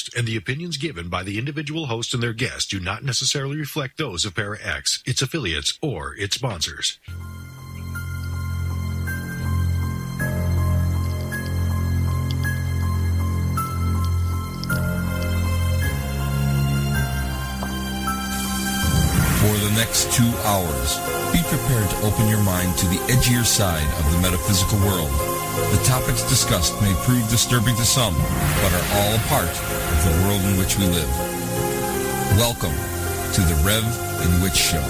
host, and the opinions given by the individual host and their guests do not necessarily reflect those of Para X, its affiliates, or its sponsors. For the next 2 hours, be prepared to open your mind to the edgier side of the metaphysical world. The topics discussed may prove disturbing to some, but are all a part of the world in which we live. Welcome to the Rev in Witch Show.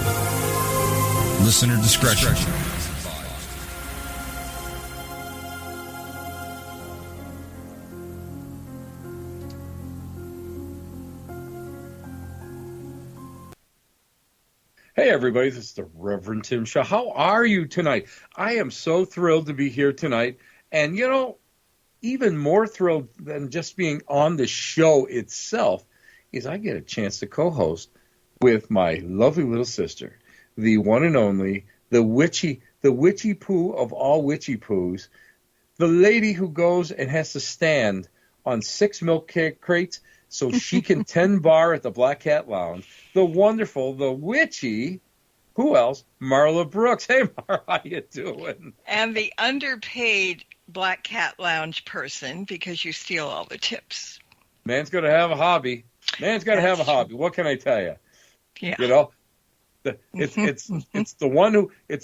Listener discretion is advised. Hey everybody, this is the Reverend Tim Shaw. How are you tonight? I am so thrilled to be here tonight. And you know, even more thrilled than just being on the show itself is I get a chance to co-host with my lovely little sister, the one and only, the witchy poo of all witchy poos, the lady who goes and has to stand on 6 milk crates so she can 10 bar at the Black Cat Lounge. The wonderful, the witchy, who else? Marla Brooks. Hey, Marla, how you doing? And the underpaid Black Cat Lounge person because you steal all the tips. Man's got to have a hobby. Man's got to have a hobby. What can I tell you? Yeah. You know, it's the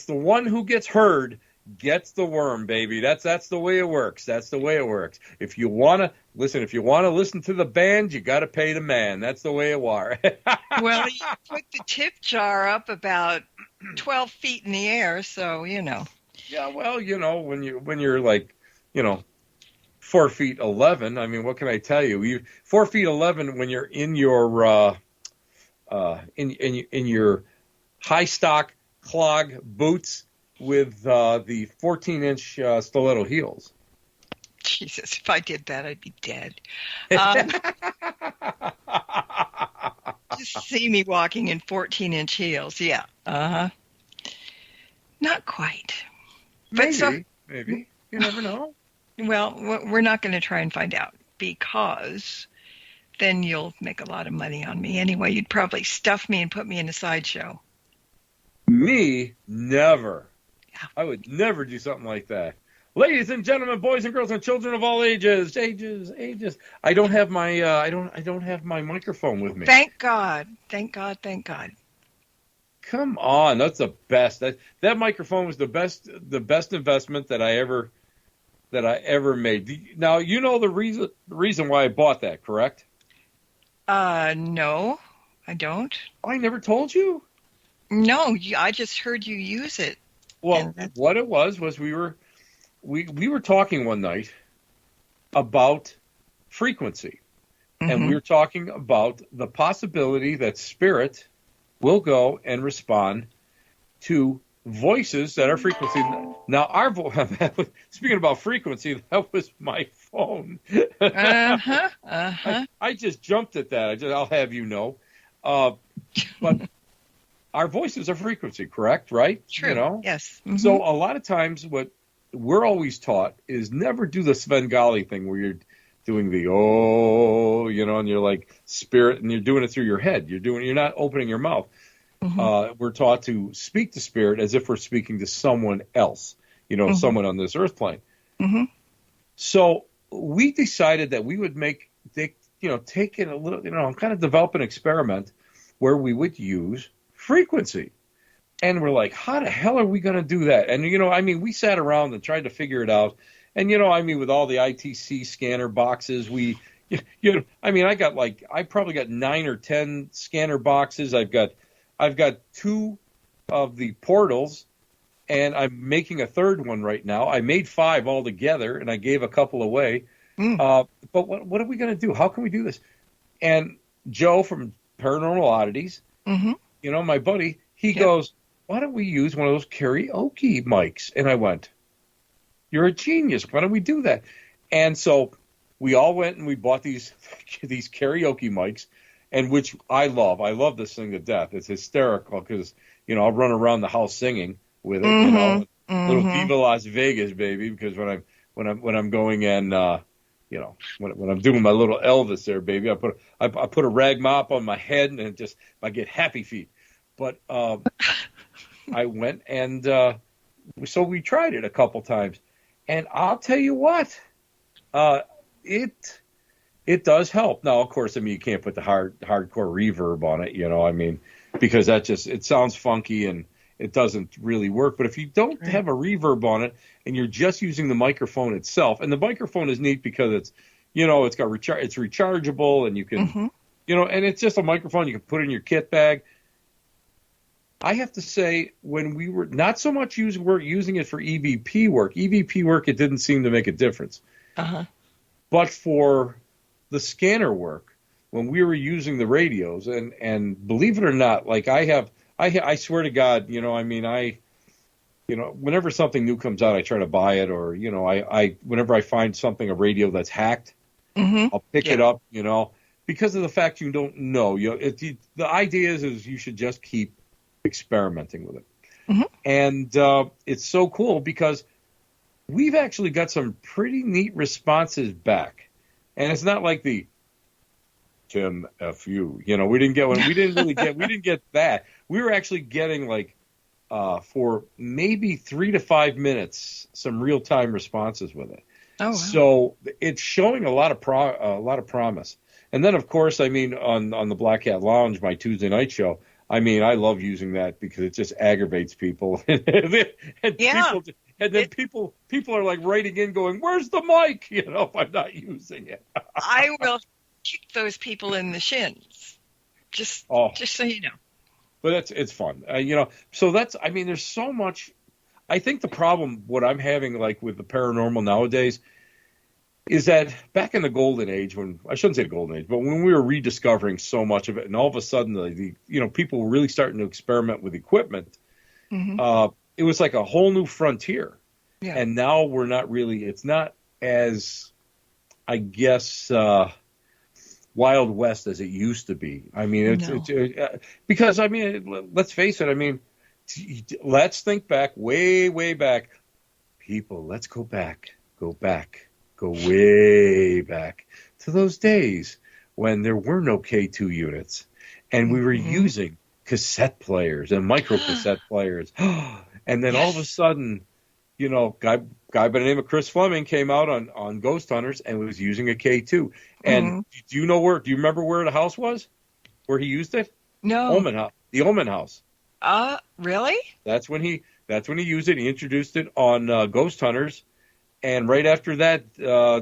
one who gets heard gets the worm, baby. That's the way it works. That's the way it works. If you want to listen to the band, you got to pay the man. That's the way it works. Well, you put the tip jar up about 12 feet in the air, so you know. Yeah, well, you know, when you're like, you know, 4'11". I mean, what can I tell you? 4'11" when you're in your in your high stock clog boots with the 14-inch stiletto heels. Jesus, if I did that, I'd be dead. Just see me walking in 14-inch heels. Yeah. Uh-huh. Not quite. Maybe. You never know. Well, we're not going to try and find out because then you'll make a lot of money on me. Anyway, you'd probably stuff me and put me in a sideshow. Me? Never. Yeah. I would never do something like that. Ladies and gentlemen, boys and girls, and children of all ages. I don't have my I don't have my microphone with me. Thank God. Come on, that's the best. That microphone was the best investment that I ever made. Now you know the reason why I bought that, correct? No, I don't. I never told you. No, I just heard you use it. Well, what it was we were talking one night about frequency, and we were talking about the possibility that spirit will go and respond to voices that are frequency. Now, speaking about frequency, that was my phone. I just jumped at that. I'll have you know. But our voices are frequency, correct? Right? True. You know? Yes. Mm-hmm. So a lot of times what we're always taught is never do the Svengali thing where you're doing the and you're like spirit, and you're doing it through your head. You're not opening your mouth. Mm-hmm. We're taught to speak to spirit as if we're speaking to someone else, someone on this earth plane. Mm-hmm. So we decided that we would take it a little, kind of develop an experiment where we would use frequency. And we're like, how the hell are we going to do that? And, we sat around and tried to figure it out. And, with all the ITC scanner boxes, I probably got 9 or 10 scanner boxes. I've got 2 of the portals, and I'm making a third one right now. I made 5 altogether, and I gave a couple away. But what are we going to do? How can we do this? And Joe from Paranormal Oddities, my buddy, he goes, why don't we use one of those karaoke mics? And I went, you're a genius. Why don't we do that? And so we all went and we bought these karaoke mics, and which I love. I love this thing to death. It's hysterical because, I'll run around the house singing with it, little Viva Las Vegas, baby, because when I'm going and, when I'm doing my little Elvis there, baby, I put a rag mop on my head and I get happy feet. But I went and so we tried it a couple times, and I'll tell you what, it does help. Now, of course, I mean, you can't put the hardcore reverb on it, because it sounds funky and it doesn't really work. But if you don't have a reverb on it and you're just using the microphone itself, and the microphone is neat because it's it's rechargeable, and you can, and it's just a microphone you can put in your kit bag. I have to say, when we were not so much using it for EVP work, it didn't seem to make a difference. But for the scanner work, when we were using the radios, and believe it or not, like I swear to God, whenever something new comes out, I try to buy it, or whenever I find a radio that's hacked, I'll pick it up, because of the fact you don't know. The idea is you should just keep experimenting with it, and it's so cool because we've actually got some pretty neat responses back, and it's not like the Tim F you, we didn't get that. We were actually getting for maybe 3 to 5 minutes some real time responses with it. Oh, wow. So it's showing a lot of promise. And then, of course, I mean, on the Black Hat Lounge, my Tuesday night show, I mean, I love using that because it just aggravates people. And people are like writing in going, "Where's the mic?" If I'm not using it. I will kick those people in the shins. Just so you know. But it's fun. So there's so much. I think the problem, what I'm having with the paranormal nowadays, is that back in the golden age, I shouldn't say the golden age, but when we were rediscovering so much of it, and all of a sudden the people were really starting to experiment with equipment, it was like a whole new frontier. Yeah. And now we're not really. It's not as, I guess, Wild West as it used to be. I mean, because let's face it. I mean, let's think back, way back. People, let's go way back to those days when there were no K2 units, and we were using cassette players and micro cassette players. And then all of a sudden, guy by the name of Chris Fleming came out on Ghost Hunters and was using a K2. And do you remember where the house was? Where he used it? No. The Omen House. Really? That's when he used it. He introduced it on Ghost Hunters. And right after that,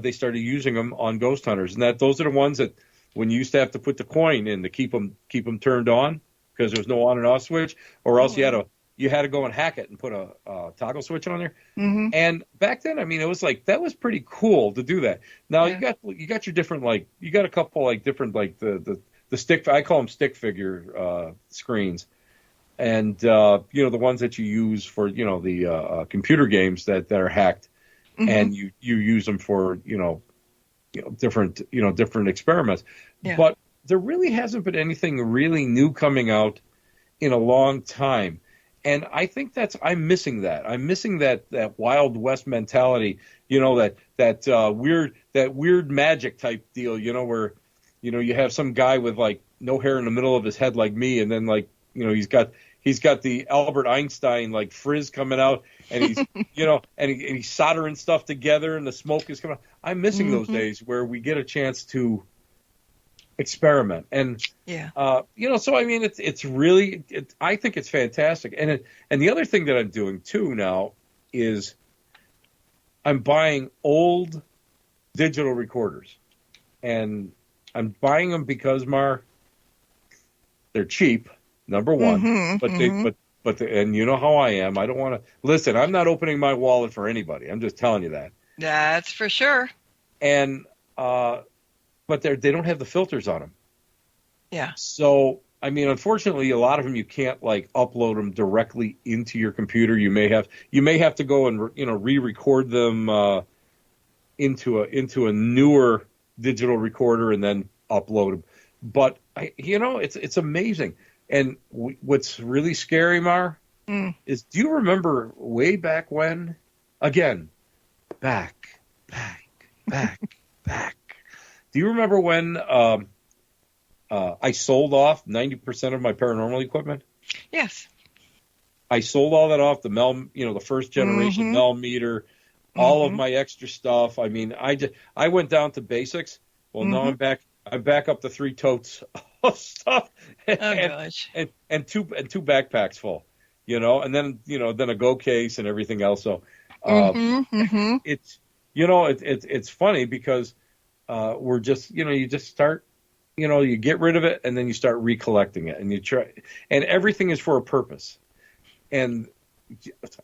they started using them on Ghost Hunters. And those are the ones that when you used to have to put the coin in to keep them turned on because there was no on and off switch, or else you had to go and hack it and put a toggle switch on there. And back then, I mean, it was that was pretty cool to do that. Now you got your different you got a couple different the stick, I call them stick figure screens, and the ones that you use for the computer games that are hacked. And you use them for different experiments, but there really hasn't been anything really new coming out in a long time, and I think I'm missing that. I'm missing that Wild West mentality, that weird magic type deal, where you have some guy with no hair in the middle of his head like me, and then he's got the Albert Einstein frizz coming out, and he's and he's soldering stuff together, and the smoke is coming out. I'm missing those days where we get a chance to experiment, and so I mean it's really I think it's fantastic, and the other thing that I'm doing too now is I'm buying old digital recorders, and I'm buying them because they're cheap. Number one, and you know how I am. I don't want to listen. I'm not opening my wallet for anybody. I'm just telling you that. That's for sure. And but they don't have the filters on them. Yeah. So I mean, unfortunately, a lot of them you can't upload them directly into your computer. You may have to go and re-record them into a newer digital recorder and then upload them. But it's amazing. And what's really scary, Mar, is do you remember way back when? Again, back back. Do you remember when I sold off 90% of my paranormal equipment? Yes. I sold all that off, the first generation Mel meter, all of my extra stuff. I mean, I went down to basics. Well, now I'm back up to 3 totes of stuff Gosh. and two backpacks full, and then a go case and everything else. So it's funny because we're just, you just start, you get rid of it and then you start recollecting it and you try, and everything is for a purpose. And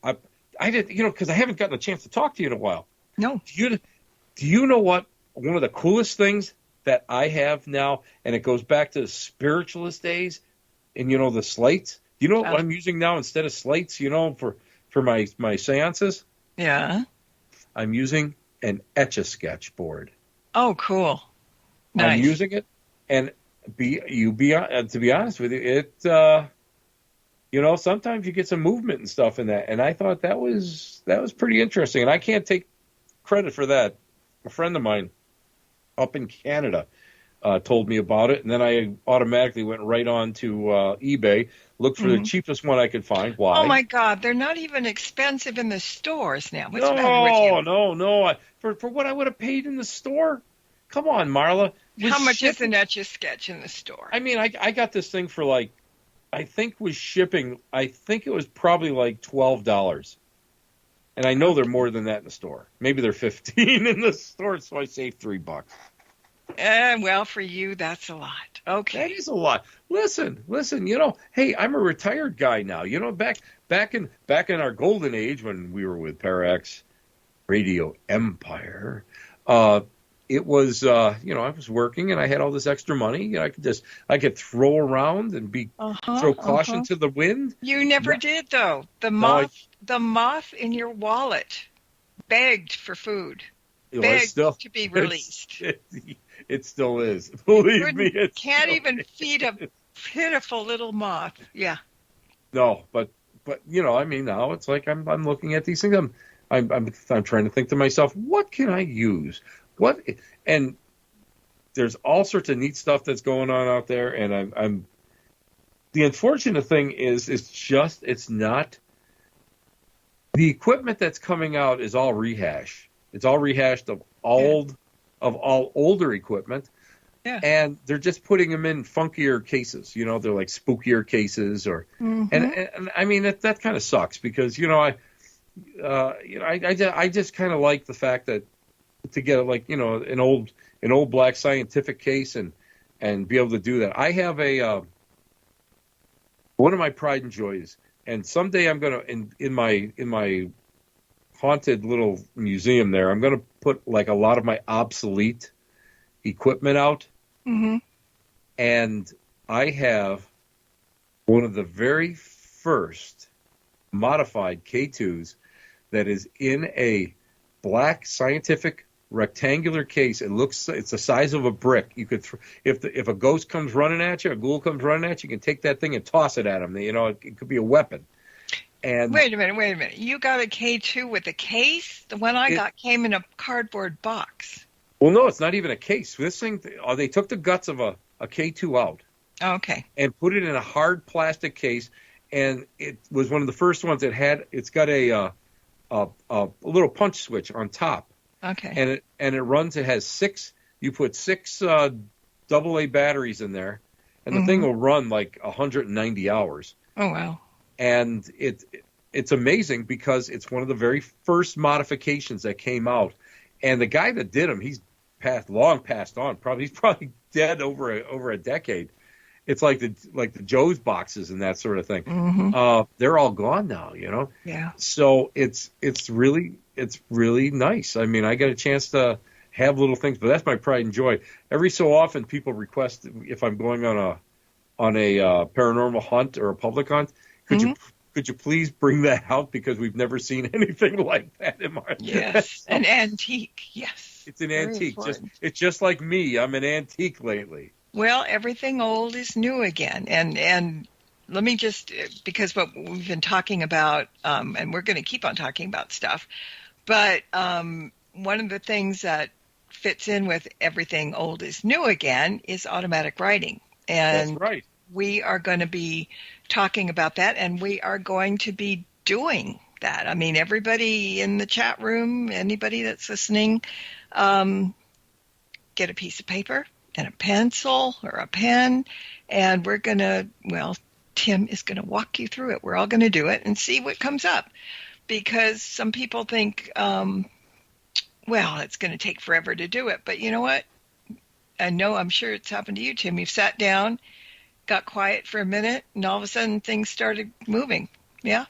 I did, because I haven't gotten a chance to talk to you in a while. No. Do you know what one of the coolest things that I have now, and it goes back to the spiritualist days, and the slates? Do you know what I'm using now instead of slates? For my seances. Yeah. I'm using an Etch-a-Sketch board. Oh, cool. Nice. I'm using it, and to be honest with you, it. Sometimes you get some movement and stuff in that, and I thought that was pretty interesting, and I can't take credit for that. A friend of mine up in Canada told me about it, and then I automatically went right on to eBay, looked for the cheapest one I could find. Why? Oh my God, they're not even expensive in the stores now. What's the matter with you? No. For what I would have paid in the store. Come on, Marla. How much is an Etch-a-Sketch in the store? I mean, I got this thing for I think with shipping, I think it was probably like $12. And I know they're more than that in the store. Maybe they're $15 in the store, so I saved $3. Well, for you, that's a lot. Okay. That is a lot. Listen, hey, I'm a retired guy now. Back in our golden age when we were with Parax Radio Empire, it was, I was working and I had all this extra money. I could throw around and throw caution to the wind. You never did, though. The moth in your wallet begged for food, begged to be released. It still is. Believe me, it can't even feed a pitiful little moth. Yeah. No, but now it's like I'm looking at these things. I'm trying to think to myself, what can I use? And there's all sorts of neat stuff that's going on out there, and I'm the unfortunate thing is it's not the equipment that's coming out is all rehash. It's all rehashed of all older equipment. Yeah. And they're just putting them in funkier cases. They're like spookier cases and I mean that kind of sucks because I just kind of like the fact that to get an old black scientific case and be able to do that. I have one of my pride and joys, and someday I'm gonna in my haunted little museum there, I'm gonna put like a lot of my obsolete equipment out. And I have one of the very first modified K2s that is in a black scientific rectangular case. It's the size of a brick. You could, if a ghost comes running at you, a ghoul comes running at you, you can take that thing and toss it at them. It could be a weapon. And wait a minute. You got a K2 with a case? The one I got came in a cardboard box. Well, no, it's not even a case. This thing, they took the guts of a K2 out. Oh, okay. And put it in a hard plastic case, and it was one of the first ones that it's got a little punch switch on top. Okay. And it runs. It has 6. You put 6 AA batteries in there, and the thing will run like 190 hours. Oh wow! And it's amazing because it's one of the very first modifications that came out. And the guy that did them, he's long passed on. He's probably dead over a decade. It's like the Joe's boxes and that sort of thing. They're all gone now, Yeah. So it's really nice. I mean, I got a chance to have little things, but that's my pride and joy. Every so often, people request if I'm going on a paranormal hunt or a public hunt, could you please bring that out because we've never seen anything like that in my life. Yes, an antique. Yes, it's an antique. It's just like me. I'm an antique lately. Well, everything old is new again, and let me just, because what we've been talking about, and we're going to keep on talking about stuff, but one of the things that fits in with everything old is new again is automatic writing. And That's right. we are going to be talking about that, and we are going to be doing that. I mean, everybody in the chat room, anybody that's listening, get a piece of paper and a pencil or a pen, and we're going to, well, Tim is going to walk you through it. We're all going to do it and see what comes up, because some people think, well, it's going to take forever to do it. But you know what? I know, I'm sure it's happened to you, Tim. You've sat down, got quiet for a minute, and all of a sudden things started moving. Yeah?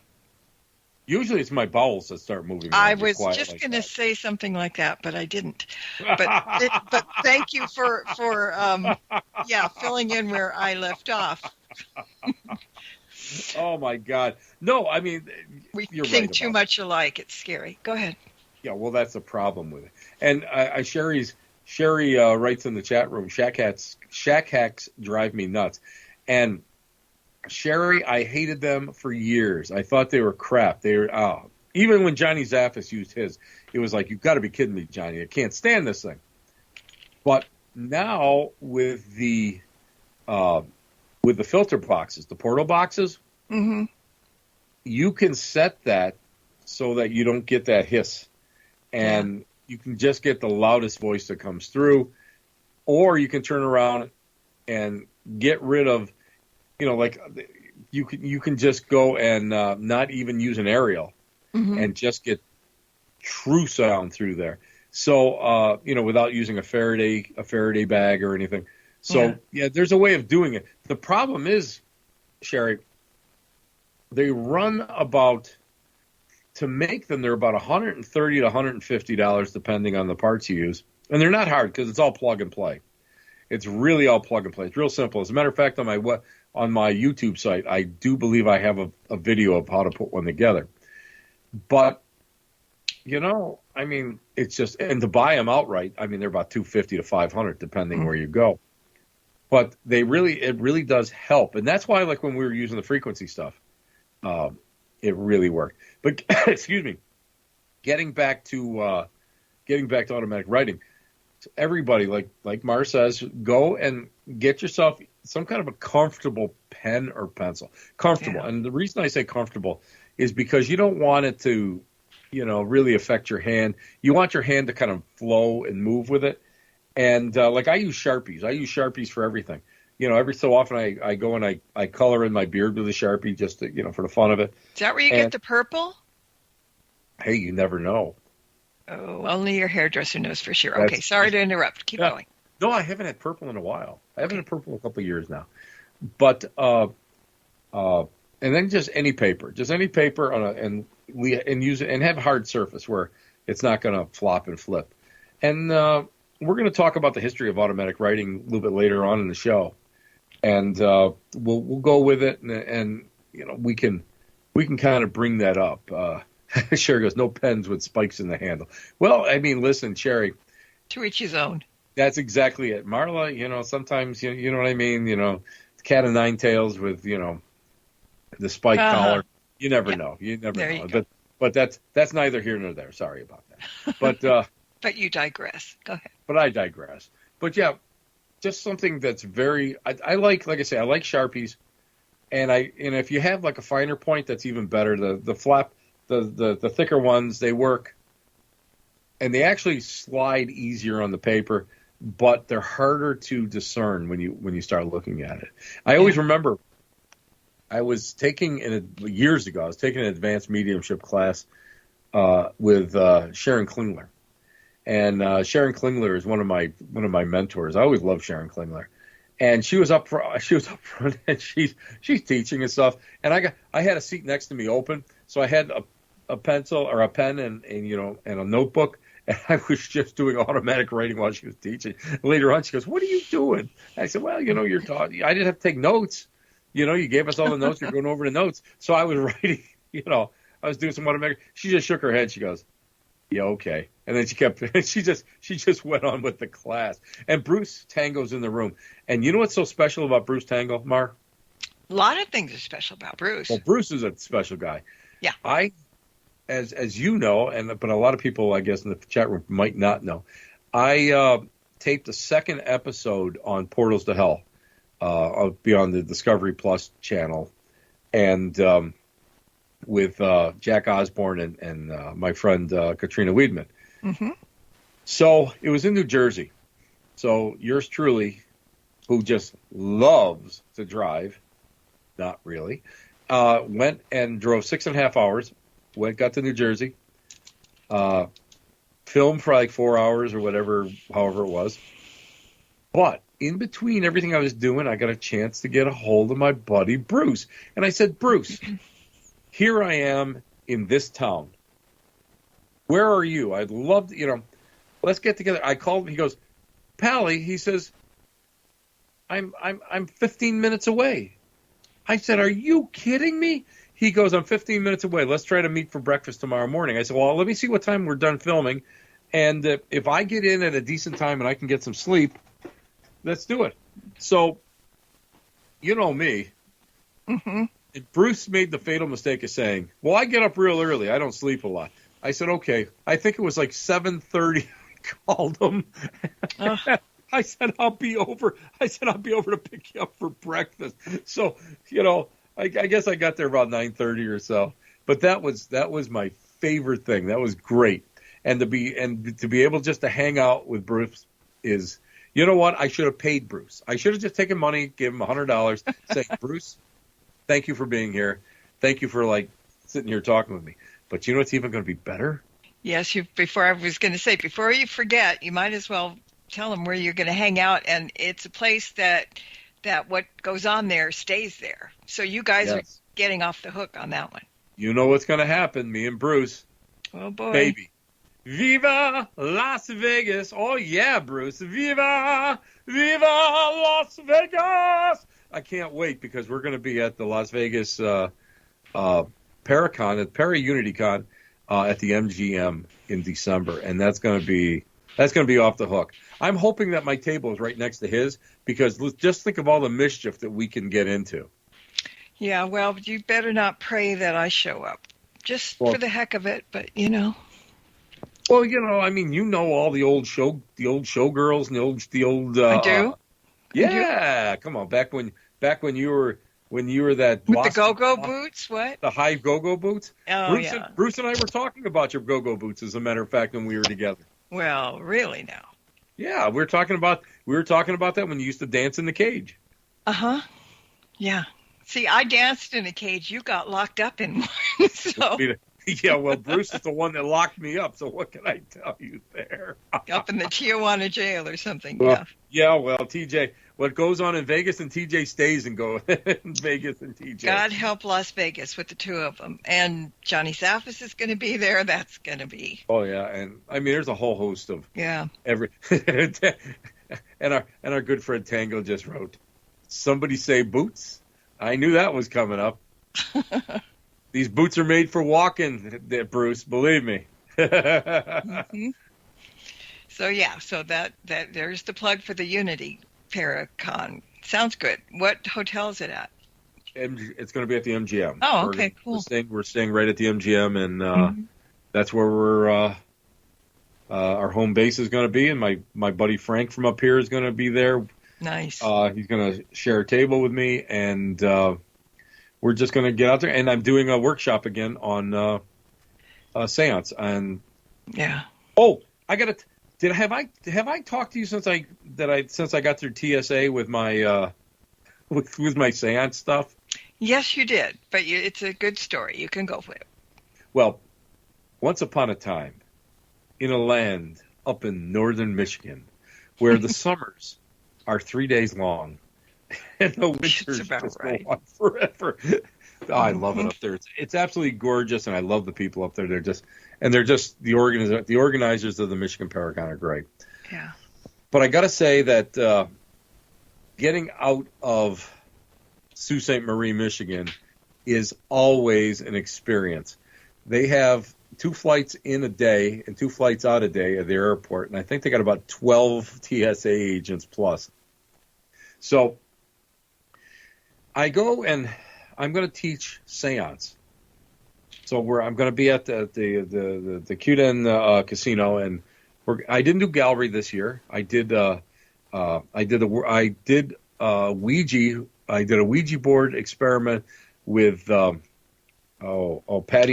Usually it's my bowels that start moving. I was just going to say something like that, but I didn't. But thank you for filling in where I left off. Oh, my God. No, I mean, we you're think right too much alike. It's scary. Go ahead. Yeah, well, that's the problem with it. And Sherry writes in the chat room, shack hacks drive me nuts. And Sherry, I hated them for years. I thought they were crap. They were even when Johnny Zaffis used his, it was like, you've got to be kidding me, Johnny. I can't stand this thing. But now with the filter boxes, the portal boxes, mm-hmm. you can set that so that you don't get that hiss. And you can just get the loudest voice that comes through, or you can turn around and get rid of, like you can just go and not even use an aerial, mm-hmm. and just get true sound through there. So without using a Faraday bag or anything. So there's a way of doing it. The problem is, Sherry, they run about. To make them, they're about $130 to $150, depending on the parts you use. And they're not hard because it's all plug and play. It's really all plug and play. It's real simple. As a matter of fact, on my YouTube site, I do believe I have a video of how to put one together. But, I mean, it's just, and to buy them outright, I mean, they're about $250 to $500, depending where you go. But it really does help. And that's why, like when we were using the frequency stuff, it really worked. But excuse me, getting back to automatic writing. So everybody, like Mar says, go and get yourself some kind of a comfortable pen or pencil. Comfortable, and the reason I say comfortable is because you don't want it to, really affect your hand. You want your hand to kind of flow and move with it. And like I use Sharpies. I use Sharpies for everything. Every so often I go and I color in my beard with a Sharpie just to, for the fun of it. Is that where you get the purple? Hey, you never know. Oh, only your hairdresser knows for sure. Okay, sorry to interrupt. Keep going. No, I haven't had purple in a while. I haven't had purple in a couple of years now. But and then just any paper and use it and have a hard surface where it's not going to flop and flip. And we're going to talk about the history of automatic writing a little bit later on in the show. And we'll go with it, and we can kind of bring that up. Sherry goes, no pens with spikes in the handle. Well, I mean, listen, Sherry. To each his own. That's exactly it. Marla, sometimes, you know what I mean? Cat of nine tails with, the spike collar. You never know. You never know. But that's neither here nor there. Sorry about that. But but you digress. Go ahead. But I digress. But yeah, just something that's very. I like I say, I like Sharpies, and if you have like a finer point, that's even better. The flap, the thicker ones, they work, and they actually slide easier on the paper, but they're harder to discern when you start looking at it. I always remember. I was taking years ago. I was taking an advanced mediumship class with Sharon Klingler. And Sharon Klingler is one of my mentors. I always loved Sharon Klingler, and she was up front, and she's teaching and stuff. And I had a seat next to me open, so I had a pencil or a pen and a notebook, and I was just doing automatic writing while she was teaching. Later on, she goes, "What are you doing?" I said, "Well, you're taught. I didn't have to take notes. You gave us all the notes. You're going over the notes." So I was writing. I was doing some automatic. She just shook her head. She goes, "Yeah, okay." And then she just went on with the class. And Bruce Tango's in the room. And you know what's so special about Bruce Tango, Mar? A lot of things are special about Bruce. Well, Bruce is a special guy. Yeah. As you know, but a lot of people, I guess, in the chat room might not know, I taped the second episode on Portals to Hell. I'll be on the Discovery Plus channel, and with Jack Osborne and my friend Katrina Weidman. Mm-hmm. So it was in New Jersey. So yours truly, who just loves to drive, not really, went and drove 6.5 hours, got to New Jersey, filmed for like 4 hours or whatever, however it was. But in between everything I was doing, I got a chance to get a hold of my buddy Bruce. And I said, Bruce, here I am in this town. Where are you? I'd love to, let's get together. I called him. He goes, Pally, he says, I'm 15 minutes away. I said, are you kidding me? He goes, I'm 15 minutes away. Let's try to meet for breakfast tomorrow morning. I said, well, let me see what time we're done filming. And if I get in at a decent time and I can get some sleep, let's do it. So, you know me. Mm-hmm. Bruce made the fatal mistake of saying, well, I get up real early. I don't sleep a lot. I said, okay. I think it was like 7:30. I called him. I said, I'll be over to pick you up for breakfast. So, I guess I got there about 9:30 or so. But that was my favorite thing. That was great. And to be able just to hang out with Bruce is, you know what? I should have paid Bruce. I should have just taken money, gave him $100, say, Bruce, thank you for being here. Thank you for sitting here talking with me. But you know what's even going to be better? Yes, before you forget, you might as well tell them where you're going to hang out. And it's a place that what goes on there stays there. So you guys are getting off the hook on that one. You know what's going to happen, me and Bruce. Oh, boy. Baby. Viva Las Vegas. Oh, yeah, Bruce. Viva Las Vegas. I can't wait because we're going to be at the Las Vegas Paracon, at Para-UnityCon at the MGM in December, and that's going to be off the hook. I'm hoping that my table is right next to his because just think of all the mischief that we can get into. Yeah, well, you better not pray that I show up, just for the heck of it. But Well, I mean, all the old showgirls and the old. I do. Yeah, come on, back when you were that with the go-go boots, what? The high go-go boots. Oh, Bruce and I were talking about your go-go boots, as a matter of fact, when we were together. Well, really now. Yeah, we were talking about that when you used to dance in the cage. Uh-huh. Yeah. See, I danced in a cage. You got locked up in one. So. Yeah, well, Bruce is the one that locked me up, so what can I tell you there? Up in the Tijuana jail or something, Yeah, well, TJ, what goes on in Vegas and TJ stays in Vegas and TJ. God help Las Vegas with the two of them. And Johnny Zaffis is going to be there. That's going to be. Oh, yeah, and I mean, there's a whole host of every and our good friend Tango just wrote, somebody say boots. I knew that was coming up. These boots are made for walking, Bruce. Believe me. Mm-hmm. So that there's the plug for the Unity Paracon. Sounds good. What hotel is it at? It's going to be at the MGM. Oh, okay, cool. We're staying right at the MGM, and that's where our home base is going to be. And my buddy Frank from up here is going to be there. Nice. He's going to share a table with me, and we're just going to get out there, and I'm doing a workshop again on seance. And oh, have I talked to you since I got through TSA with my with my seance stuff? Yes, you did, but it's a good story. You can go with it. Well, once upon a time, in a land up in northern Michigan, where the summers are 3 days long. And the winters just go on forever. Oh, I love it up there. It's absolutely gorgeous, and I love the people up there. They're just the organizers of the Michigan Paracon are great. Yeah. But I got to say that getting out of Sault Ste. Marie, Michigan, is always an experience. They have 2 flights in a day and 2 flights out a day at the airport, and I think they got about 12 TSA agents plus. So I go and I'm going to teach seance. So I'm going to be at the Cuden casino, and I didn't do gallery this year. I did a Ouija board experiment with Patty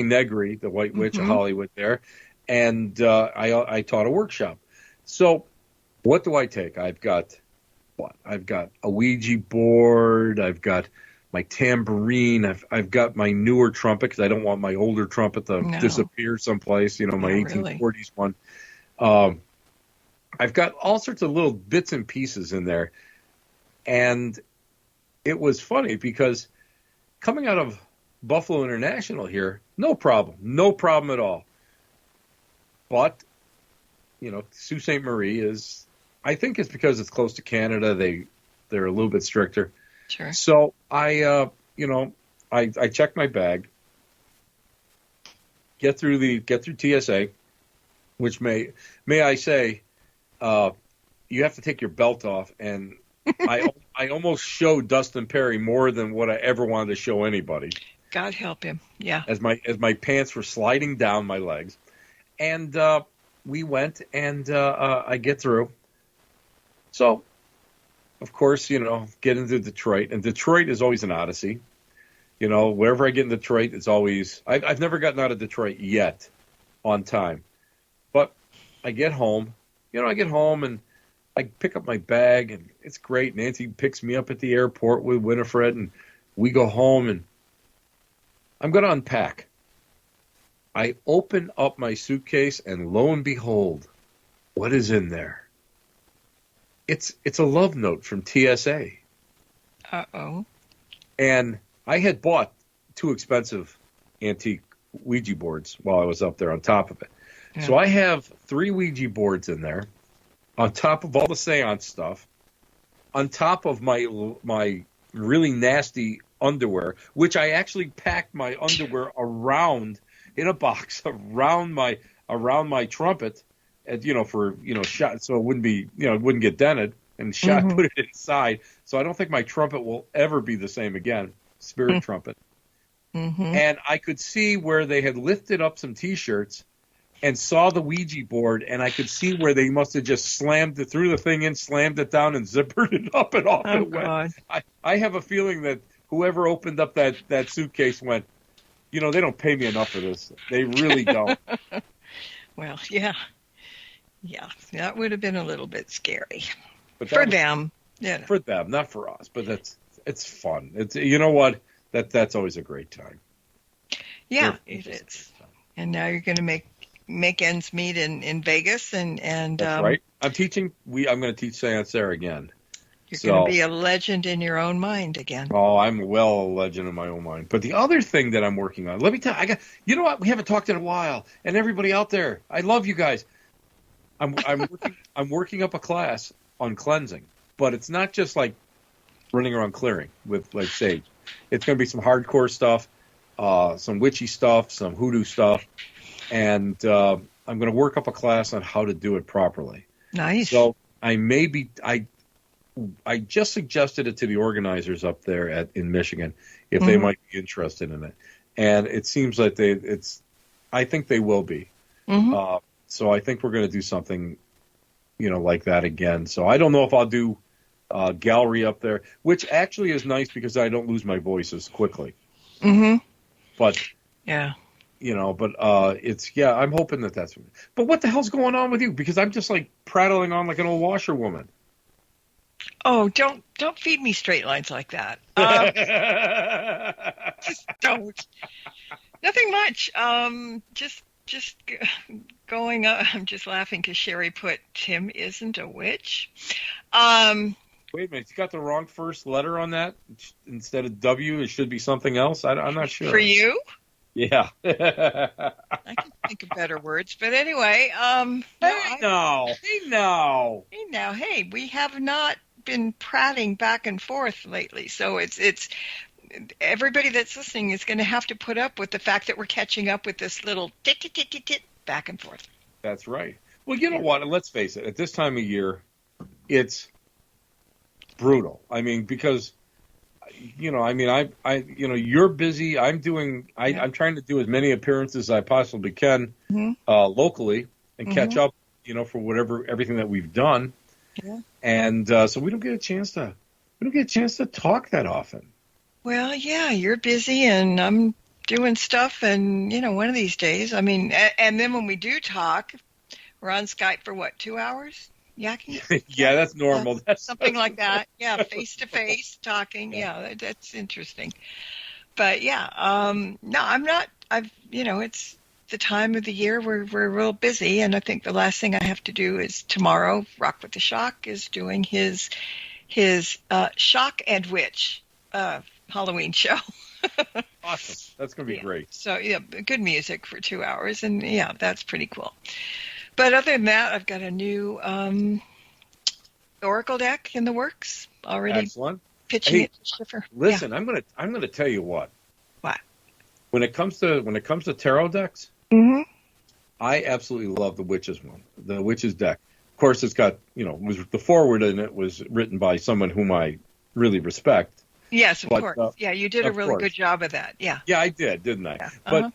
Negri, the White Witch of Hollywood there, and I taught a workshop. So what do I take? I've got a Ouija board. I've got my tambourine. I've got my newer trumpet because I don't want my older trumpet to disappear someplace. My 1840s one. I've got all sorts of little bits and pieces in there, and it was funny because coming out of Buffalo International here, no problem at all. But Sault Ste. Marie is. I think it's because it's close to Canada. They're a little bit stricter. Sure. So I check my bag, get through TSA, which may I say, you have to take your belt off, and I almost showed Dustin Perry more than what I ever wanted to show anybody. God help him. Yeah. As my pants were sliding down my legs, and we went, and I get through. So, of course, get into Detroit, and Detroit is always an odyssey. Wherever I get in Detroit, it's always I've never gotten out of Detroit yet on time, but I get home. And I pick up my bag, and it's great. Nancy picks me up at the airport with Winifred, and we go home, and I'm going to unpack. I open up my suitcase, and lo and behold, what is in there? It's a love note from TSA. Uh-oh. And I had bought 2 expensive antique Ouija boards while I was up there on top of it. Yeah. So I have 3 Ouija boards in there, on top of all the seance stuff, on top of my really nasty underwear, which I actually packed my underwear around in a box around my trumpet, for shot, so it wouldn't be it wouldn't get dented, and put it inside. So I don't think my trumpet will ever be the same again, spirit trumpet. And I could see where they had lifted up some T-shirts and saw the Ouija board, and I could see where they must have just slammed it, threw the thing in, slammed it down, and zippered it up, and off it went. I have a feeling that whoever opened up that suitcase went, they don't pay me enough for this. They really don't. Well, yeah. Yeah, that would have been a little bit scary. But for them. Yeah. For them, not for us. But it's fun. It's what? That's always a great time. Yeah, it is. And now you're going to make ends meet in Vegas, and that's right. I'm teaching. I'm going to teach seance there again. You're going to be a legend in your own mind again. Oh, I'm a legend in my own mind. But the other thing that I'm working on, let me tell you, you know what? We haven't talked in a while, and everybody out there, I love you guys. I'm working up a class on cleansing, but it's not just like running around clearing with like sage. It's going to be some hardcore stuff, some witchy stuff, some hoodoo stuff, and I'm going to work up a class on how to do it properly. Nice. So I just suggested it to the organizers up there in Michigan if they might be interested in it, and it seems like I think they will be. So I think we're going to do something, like that again. So I don't know if I'll do gallery up there, which actually is nice because I don't lose my voice as quickly. But yeah, I'm hoping that's. But what the hell's going on with you? Because I'm just like prattling on like an old washerwoman. Oh, don't feed me straight lines like that. Just don't. Nothing much. Just going up. I'm just laughing because Sherry put Tim isn't a witch. Wait a minute, you got the wrong first letter on that. Instead of W, it should be something else. I'm not sure. For you? Yeah. I can think of better words, but anyway. Hey, we have not been prating back and forth lately, so it's. Everybody that's listening is going to have to put up with the fact that we're catching up with this little tit back and forth. That's right. Well, you know what? Let's face it. At this time of year, it's brutal. I mean, because you're busy. I'm trying to do as many appearances as I possibly can locally and catch up. for everything that we've done. Yeah. And so we don't get a chance to talk that often. Well, yeah, you're busy and I'm doing stuff, and one of these days, I mean, and then when we do talk, we're on Skype for what, 2 hours? Yakking? Yeah, that's normal. That's something like that. Yeah, face to face talking. Yeah, that's interesting. But yeah, no, I'm not. It's the time of the year where we're real busy, and I think the last thing I have to do is tomorrow. Rock with the Shock is doing his Shock and Witch Halloween show. Awesome. That's going to be great. So yeah, good music for 2 hours, and yeah, that's pretty cool. But other than that, I've got a new Oracle deck in the works already. Excellent. Pitching it to Schiffer. Listen, I'm gonna tell you what. What? When it comes to tarot decks, mm-hmm. I absolutely love the Witches one, the Witches deck. Of course, it's got the foreword in it was written by someone whom I really respect. Yes, of course. Yeah, you did a really good job of that. Yeah. Yeah, I did, didn't I? Yeah. But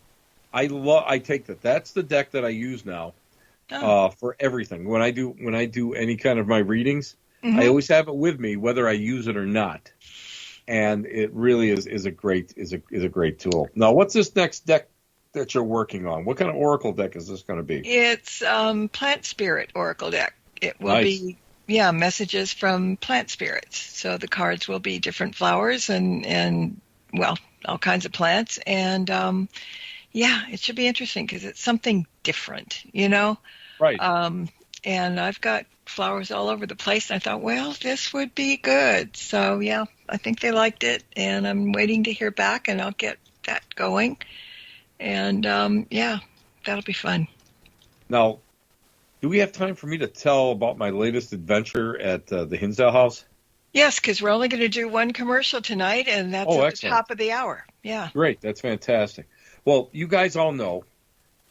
I take that. That's the deck that I use now for everything. When I do any kind of my readings, mm-hmm. I always have it with me, whether I use it or not. And it really is a great tool. Now, what's this next deck that you're working on? What kind of Oracle deck is this going to be? It's Plant Spirit Oracle deck. It will be messages from plant spirits. So the cards will be different flowers and all kinds of plants. And it should be interesting because it's something different, Right. And I've got flowers all over the place. And I thought, well, this would be good. So yeah, I think they liked it, and I'm waiting to hear back, and I'll get that going. And that'll be fun. Now, do we have time for me to tell about my latest adventure at the Hinsdale House? Yes, because we're only going to do one commercial tonight, and that's at the top of the hour. Yeah. Great. That's fantastic. Well, you guys all know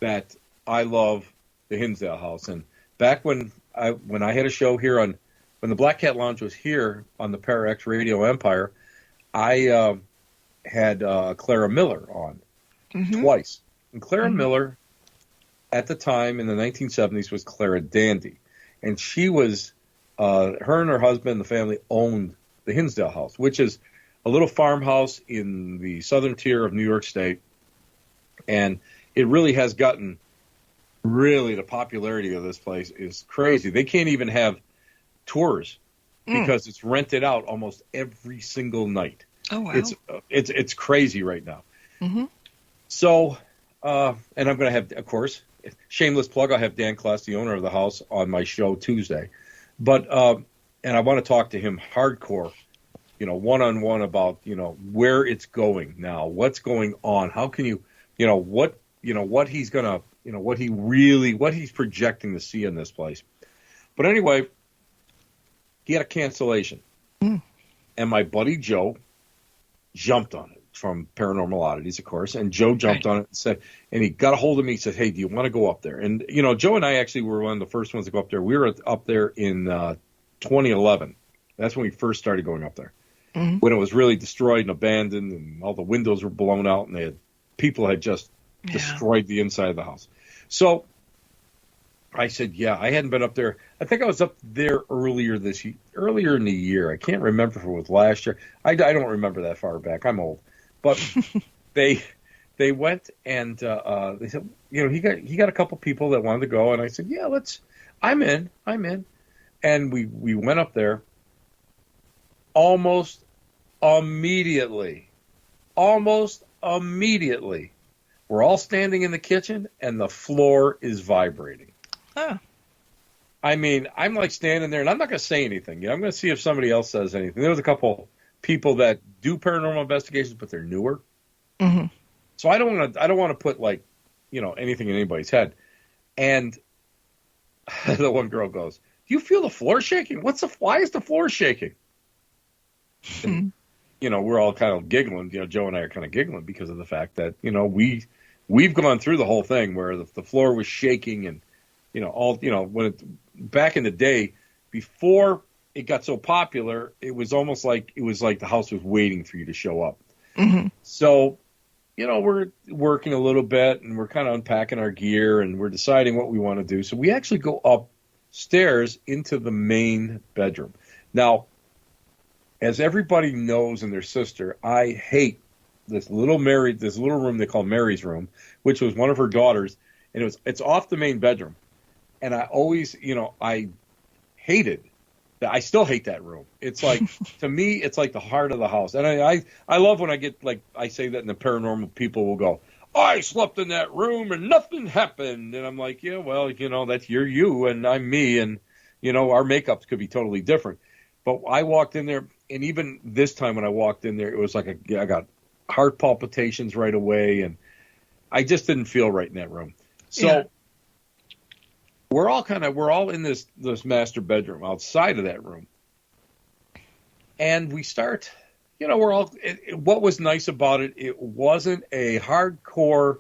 that I love the Hinsdale House. And back when I had a show here when the Black Cat Lounge was here on the ParaX Radio Empire, I had Clara Miller on mm-hmm. twice. And Clara mm-hmm. Miller, at the time in the 1970s, was Clara Dandy. And she was, her and her husband and the family owned the Hinsdale House, which is a little farmhouse in the southern tier of New York State. And it really has gotten, the popularity of this place is crazy. They can't even have tours because it's rented out almost every single night. Oh, wow. It's crazy right now. Mm-hmm. So, and I'm going to have, of course, shameless plug, I'll have Dan Klass, the owner of the house, on my show Tuesday. But, and I want to talk to him hardcore, one-on-one about, where it's going now, what's going on, how can you, what he's going to, what he's projecting to see in this place. But anyway, he had a cancellation. Mm. And my buddy Joe jumped on it from Paranormal Oddities, of course. And Joe jumped on it and said, and he got a hold of me and said, hey, do you want to go up there? And, Joe and I actually were one of the first ones to go up there. We were up there in 2011. That's when we first started going up there. Mm-hmm. When it was really destroyed and abandoned and all the windows were blown out and people had just destroyed the inside of the house. So I said, I hadn't been up there. I think I was up there earlier in the year. I can't remember if it was last year. I don't remember that far back. I'm old. But they went and they said, he got a couple people that wanted to go. And I said, I'm in. And we went up there almost immediately. We're all standing in the kitchen and the floor is vibrating. Oh. I mean, I'm like standing there and I'm not going to say anything. I'm going to see if somebody else says anything. There was a couple people that do paranormal investigations, but they're newer. Mm-hmm. So I don't want to put anything in anybody's head. And the one girl goes, "Do you feel the floor shaking? Why is the floor shaking?" Mm-hmm. And, we're all kind of giggling. Joe and I are kind of giggling because of the fact that, we've gone through the whole thing where the floor was shaking and, back in the day, before it got so popular, it was almost like the house was waiting for you to show up. Mm-hmm. So we're working a little bit and we're kind of unpacking our gear and we're deciding what we want to do. So we actually go upstairs into the main bedroom. Now, as everybody knows and their sister, I hate this little room they call Mary's room, which was one of her daughters, and it's off the main bedroom. And I always, I hated that. I still hate that room. It's like, to me, it's like the heart of the house. And I love when I get, like, I say that, and the paranormal people will go, I slept in that room and nothing happened. And I'm like, yeah, well, that's you and I'm me. And, our makeups could be totally different. But I walked in there, and even this time when I walked in there, it was like I got heart palpitations right away, and I just didn't feel right in that room. So Yeah. we're all in this master bedroom outside of that room, and we start. What was nice about it? It wasn't a hardcore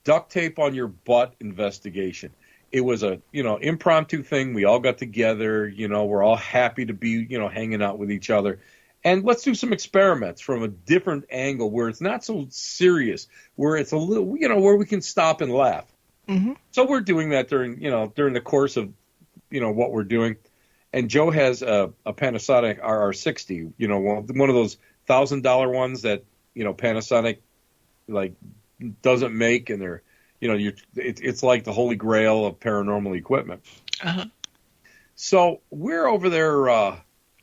duct tape on your butt investigation. It was a, impromptu thing. We all got together, we're all happy to be, hanging out with each other. And let's do some experiments from a different angle where it's not so serious, where it's a little, where we can stop and laugh. Mm-hmm. So we're doing that during the course of, what we're doing. And Joe has a Panasonic RR60, one of those $1,000 ones that, Panasonic, like, doesn't make, and they're, it's like the holy grail of paranormal equipment. Uh-huh. So we're over there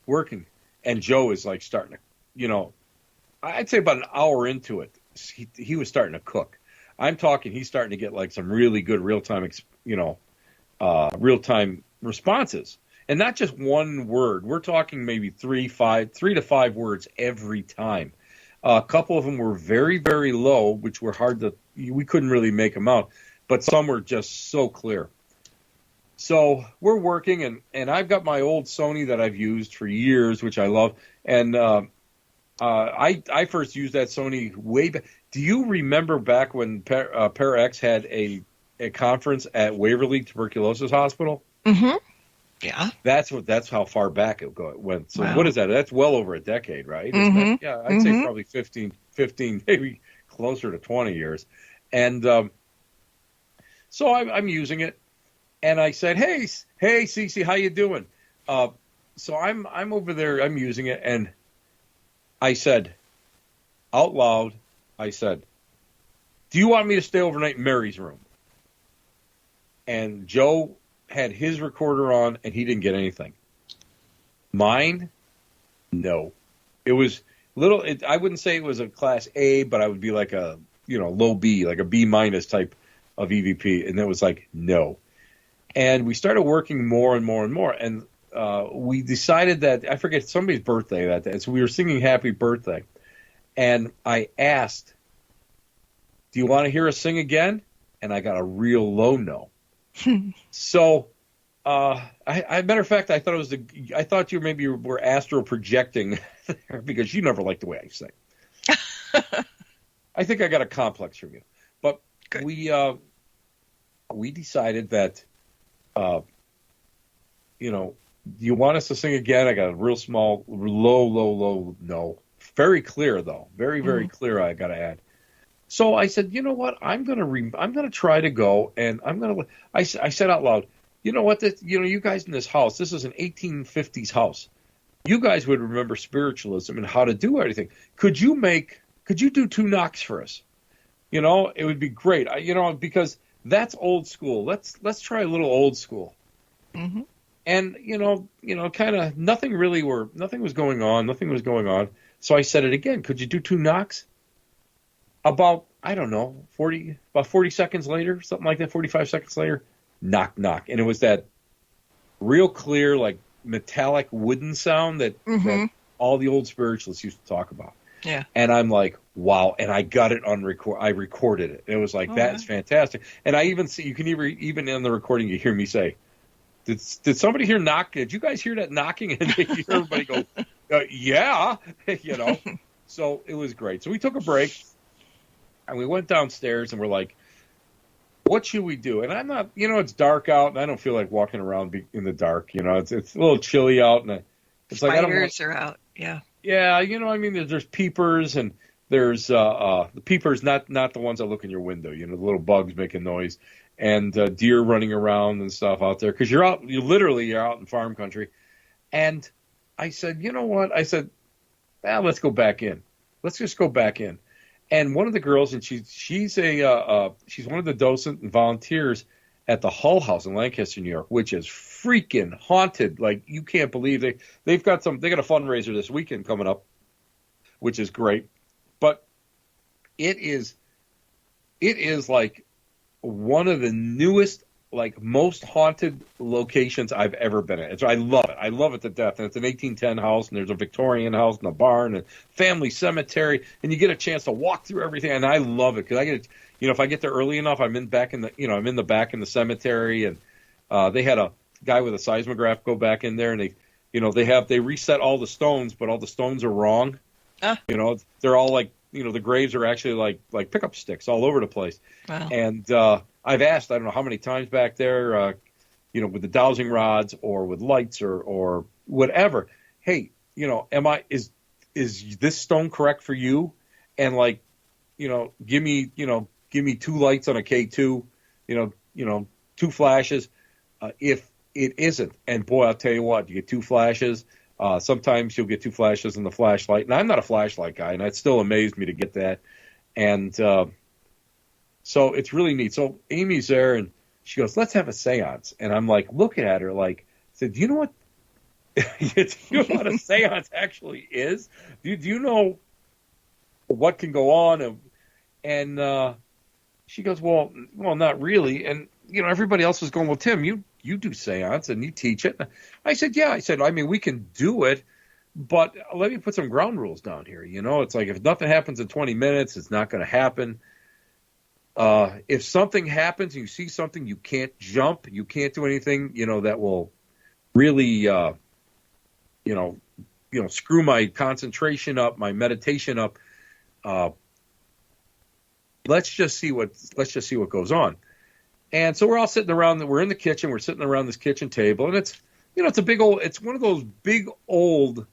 working, and Joe is like starting to, I'd say about an hour into it, he was starting to cook. I'm talking, he's starting to get like some really good real-time, real-time responses. And not just one word. We're talking maybe 3 to 5 words every time. A couple of them were very, very low, which were we couldn't really make them out, but some were just so clear. So we're working, and I've got my old Sony that I've used for years, which I love. And I first used that Sony way back. Do you remember back when ParaX had a conference at Waverly Tuberculosis Hospital? Mm-hmm. Yeah. That's how far back it went. So Wow. What is that? That's well over a decade, right? Mm-hmm. Yeah, I'd say probably 15, maybe closer to 20 years. And so I'm using it, and I said, hey, Cece, how you doing? So I'm over there, I'm using it, and I said out loud, do you want me to stay overnight in Mary's room? And Joe had his recorder on, and he didn't get anything. Mine, no. It was I wouldn't say it was a class A, but I would be like a, low B, like a B minus type of EVP. And it was like, no. And we started working more and more and more. And we decided that, I forget, somebody's birthday that day. So we were singing Happy Birthday. And I asked, do you want to hear us sing again? And I got a real low no. So, matter of fact, I thought you maybe were astral projecting there because you never liked the way I sing. I think I got a complex from you, but Good. we decided that, do you want us to sing again? I got a real small, low no. Very clear though, very, very clear. I got to add. So I said, you know what? I'm gonna try to go, and I said out loud, you know what? You guys in this house, this is an 1850s house. You guys would remember spiritualism and how to do everything. Could you do 2 knocks for us? It would be great. Because that's old school. Let's try a little old school. Mm-hmm. And kind of nothing was going on. So I said it again. Could you do 2 knocks? About, I don't know, 40 seconds later, something like that, 45 seconds later, knock, knock. And it was that real clear, like, metallic wooden sound that all the old spiritualists used to talk about. Yeah. And I'm like, wow. And I got it on record. I recorded it. It was like, that's fantastic. And I even see, you can even in the recording, you hear me say, did somebody hear knock? Did you guys hear that knocking? And you hear everybody go, yeah, So it was great. So we took a break. And we went downstairs and we're like, what should we do? And I'm not, it's dark out and I don't feel like walking around in the dark. It's a little chilly out and it's Spiders like, I don't are out. Yeah. Yeah. There's peepers and there's the peepers, not the ones that look in your window. You know, the little bugs making noise, and deer running around and stuff out there because you're out in farm country. And I said, you know what? I said, let's go back in. Let's just go back in. And one of the girls, and she's one of the docent and volunteers at the Hull House in Lancaster, New York, which is freaking haunted. Like, you can't believe they got a fundraiser this weekend coming up, which is great. But it is like one of the newest, like, most haunted locations I've ever been at. I love it. I love it to death. And it's an 1810 house, and there's a Victorian house and a barn and family cemetery, and you get a chance to walk through everything. And I love it because I get, if I get there early enough, I'm in the back in the cemetery, and they had a guy with a seismograph go back in there, and they reset all the stones, but all the stones are wrong. They're all like, the graves are actually like pickup sticks all over the place. Wow. And I've asked, I don't know how many times back there, with the dowsing rods or with lights or whatever. Hey, is this stone correct for you? And give me 2 lights on a K2, 2 flashes. If it isn't, and boy, I'll tell you what, you get 2 flashes. Sometimes you'll get 2 flashes in the flashlight. And I'm not a flashlight guy, and it still amazed me to get that. And so it's really neat. So Amy's there, and she goes, let's have a seance. And I'm like, looking at her like, I said, do you know what a seance actually is? Do you know what can go on? And she goes, well, not really. And, everybody else was going, well, Tim, you do seance and you teach it. I said, yeah. I said, I mean, we can do it, but let me put some ground rules down here. It's like if nothing happens in 20 minutes, it's not going to happen. If something happens and you see something, you can't jump, you can't do anything, that will really, screw my concentration up, my meditation up. Let's just see what goes on. And so we're all sitting around. We're in the kitchen. We're sitting around this kitchen table, and it's it's one of those big old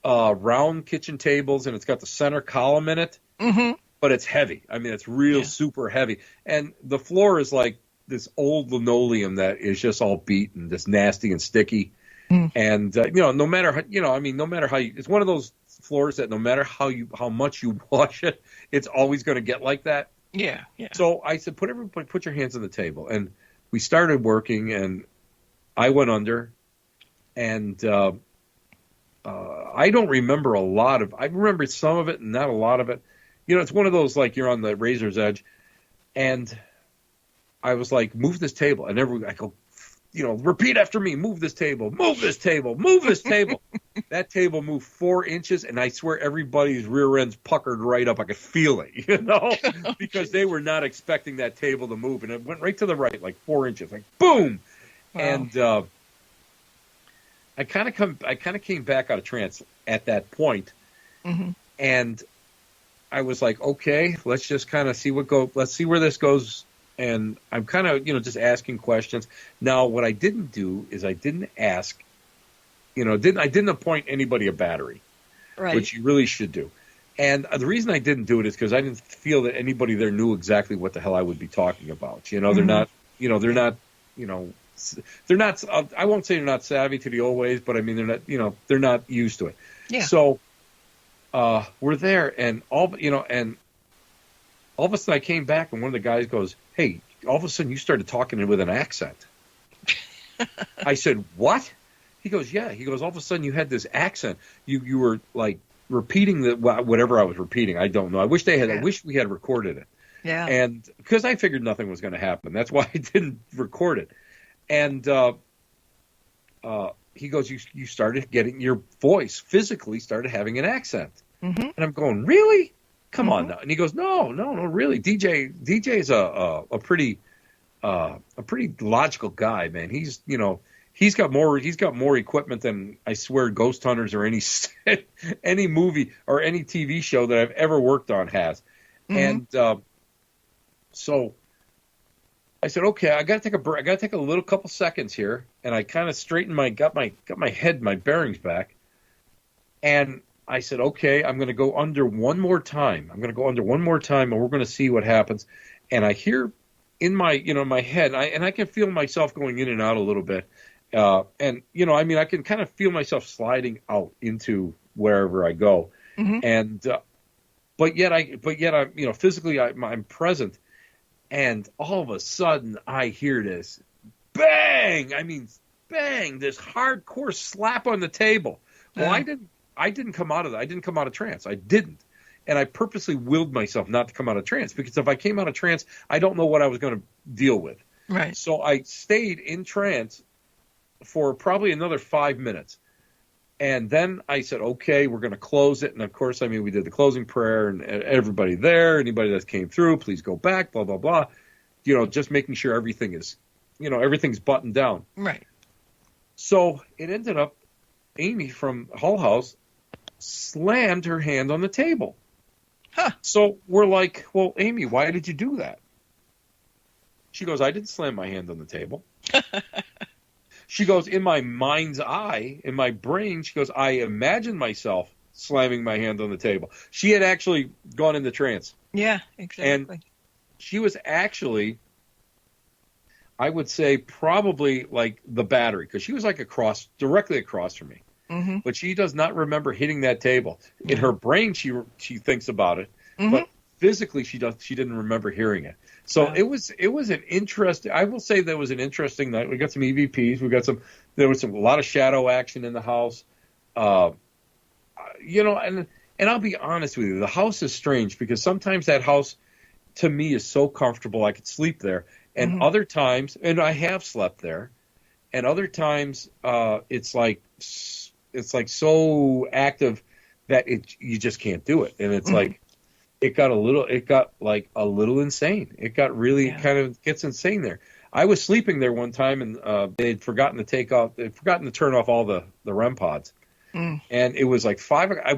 round kitchen tables, and it's got the center column in it. Mm-hmm. But it's heavy. I mean, it's real super heavy. And the floor is like this old linoleum that is just all beaten, just nasty and sticky. Mm. And, no matter how it's one of those floors that no matter how much you wash it, it's always going to get like that. Yeah. So I said, put your hands on the table. And we started working, and I went under, and I don't remember I remember some of it and not a lot of it. It's one of those, like, you're on the razor's edge. And I was like, move this table. And I go, repeat after me, move this table, move this table, move this table. That table moved 4 inches, and I swear everybody's rear ends puckered right up. I could feel it, because they were not expecting that table to move. And it went right to the right, like 4 inches, like boom. Wow. And I kind of came back out of trance at that point. Mm-hmm. And I was like, okay, let's just kind of let's see where this goes. And I'm kind of, just asking questions. Now, what I didn't do is I didn't ask, I didn't appoint anybody a battery, right, which you really should do. And the reason I didn't do it is because I didn't feel that anybody there knew exactly what the hell I would be talking about. Mm-hmm. They're not, I won't say they're not savvy to the old ways, but I mean, they're not used to it. Yeah. So, we're there, and all of a sudden I came back, and one of the guys goes, hey, all of a sudden you started talking with an accent. I said, what? He goes, yeah. He goes, all of a sudden you had this accent. You were like repeating whatever I was repeating. I don't know. I wish we had recorded it. Yeah. And because I figured nothing was going to happen. That's why I didn't record it. And he goes, you started getting your voice physically started having an accent. Mm-hmm. And I'm going, really? Come mm-hmm. on now. And he goes, no, really. DJ is a pretty logical guy, man. He's got more equipment than, I swear, Ghost Hunters or any movie or any TV show that I've ever worked on has. Mm-hmm. And so I said, okay, I got to take a break. I got to take a little couple seconds here, and I kind of straightened my bearings back, and I said, okay, I'm going to go under one more time. I'm going to go under one more time, and we're going to see what happens. And I hear in my, my head, and I can feel myself going in and out a little bit. And, I can kind of feel myself sliding out into wherever I go. Mm-hmm. And, but yet I'm, physically I'm present. And all of a sudden I hear this bang. I mean, bang, this hardcore slap on the table. Well, I didn't come out of that. I didn't come out of trance. I didn't. And I purposely willed myself not to come out of trance, because if I came out of trance, I don't know what I was going to deal with. Right. So I stayed in trance for probably another 5 minutes. And then I said, okay, we're going to close it. And of course, we did the closing prayer, and everybody there, anybody that came through, please go back, blah, blah, blah. Just making sure everything is, everything's buttoned down. Right. So it ended up, Amy from Hull House slammed her hand on the table. Huh. So we're like, well, Amy, why did you do that? She goes, I didn't slam my hand on the table. She goes, in my mind's eye, in my brain, she goes, I imagined myself slamming my hand on the table. She had actually gone into trance. Yeah, exactly. And she was actually, I would say, probably like the battery, because she was like directly across from me. Mm-hmm. But she does not remember hitting that table. In her brain, she thinks about it, Mm-hmm. but physically she didn't remember hearing it. So Wow. it was an interesting. I will say that was an interesting night. We got some EVPs. There was a lot of shadow action in the house. And I'll be honest with you, the house is strange, because sometimes that house to me is so comfortable I could sleep there, and Mm-hmm. other times, and I have slept there, and other times it's like so active that you just can't do it, and it's Mm-hmm. like it got a little insane. It got really kind of gets insane there. I was sleeping there one time, and they'd forgotten to turn off all the REM pods. Mm. And it was like 5 o'clock. I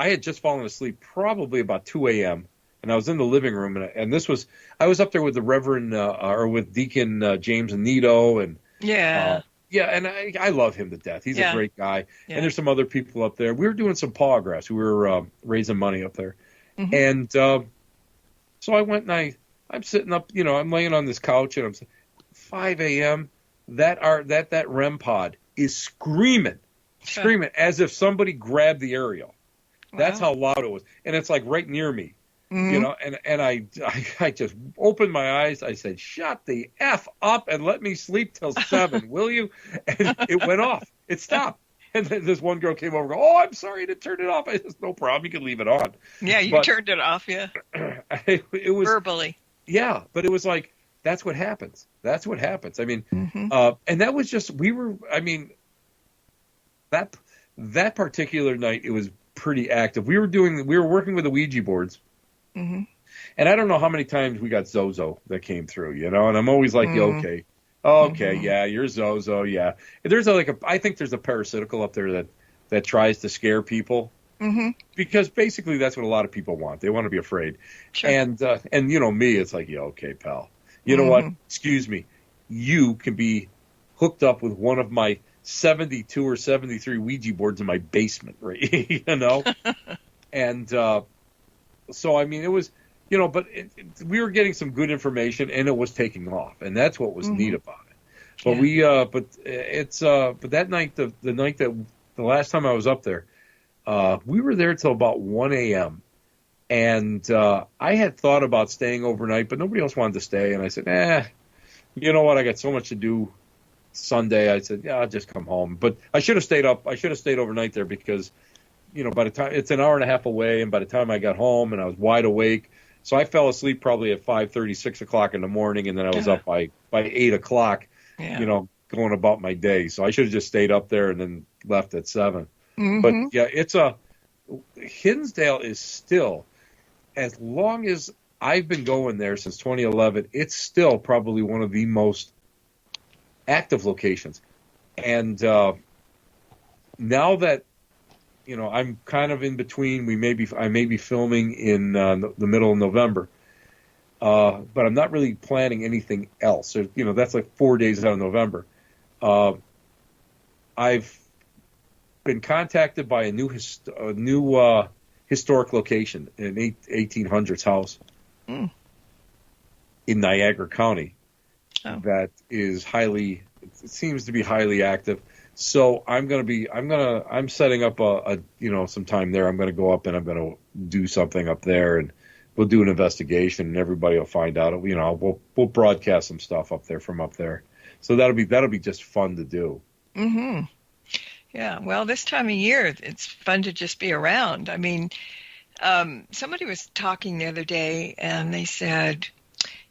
had just fallen asleep probably about 2 a.m. And I was in the living room, and I was up there with the Reverend or with Deacon James Anito, and and I love him to death. He's a great guy. Yeah. And there's some other people up there. We were doing some paw graphs. We were raising money up there. Mm-hmm. And so I went, and I'm sitting up, I'm laying on this couch, and I'm 5 a.m. That REM pod is screaming as if somebody grabbed the aerial. Wow. That's how loud it was. And it's like right near me, Mm-hmm. and I just opened my eyes. I said, shut the F up and let me sleep till 7, will you? And it went off. It stopped. And then this one girl came over and go, oh, I'm sorry you didn't turn it off. I said, no problem. You can leave it on. Yeah, you turned it off, yeah. It was verbally. Yeah, but it was like, that's what happens. That's what happens. Mm-hmm. And that was just, that particular night, it was pretty active. We were working with the Ouija boards. Mm-hmm. And I don't know how many times we got Zozo that came through, and I'm always like, okay, yeah, you're Zozo, yeah. And I think there's a parasitical up there that tries to scare people, because basically that's what a lot of people want. They want to be afraid. Sure. And me, it's like, yeah, okay, pal. You know what? Excuse me. You can be hooked up with one of my 72 or 73 Ouija boards in my basement, right? And so, it was, but we were getting some good information, and it was taking off, and that's what was neat about it. But but that night, the night that the last time I was up there, we were there till about 1 a.m. And I had thought about staying overnight, but nobody else wanted to stay, and I said, you know what? I got so much to do Sunday. I said, yeah, I'll just come home. But I should have stayed up. I should have stayed overnight there, because by the time it's an hour and a half away, and by the time I got home and I was wide awake, so I fell asleep probably at 5:30, 6 o'clock in the morning, and then I was up by 8 o'clock, going about my day. So I should have just stayed up there and then left at 7. Mm-hmm. But yeah, Hinsdale is still, as long as I've been going there since 2011, it's still probably one of the most active locations. And now that I'm kind of in between. I may be filming in the middle of November, but I'm not really planning anything else. So, that's like 4 days out of November. been contacted by a new historic location, an 1800s house in Niagara County that is it seems to be highly active. So I'm setting up some time there. I'm going to go up and I'm going to do something up there, and we'll do an investigation, and everybody will find out. We'll broadcast some stuff up there from up there. So that'll be just fun to do. Mm-hmm. Yeah. Well, this time of year, it's fun to just be around. I mean, somebody was talking the other day, and they said,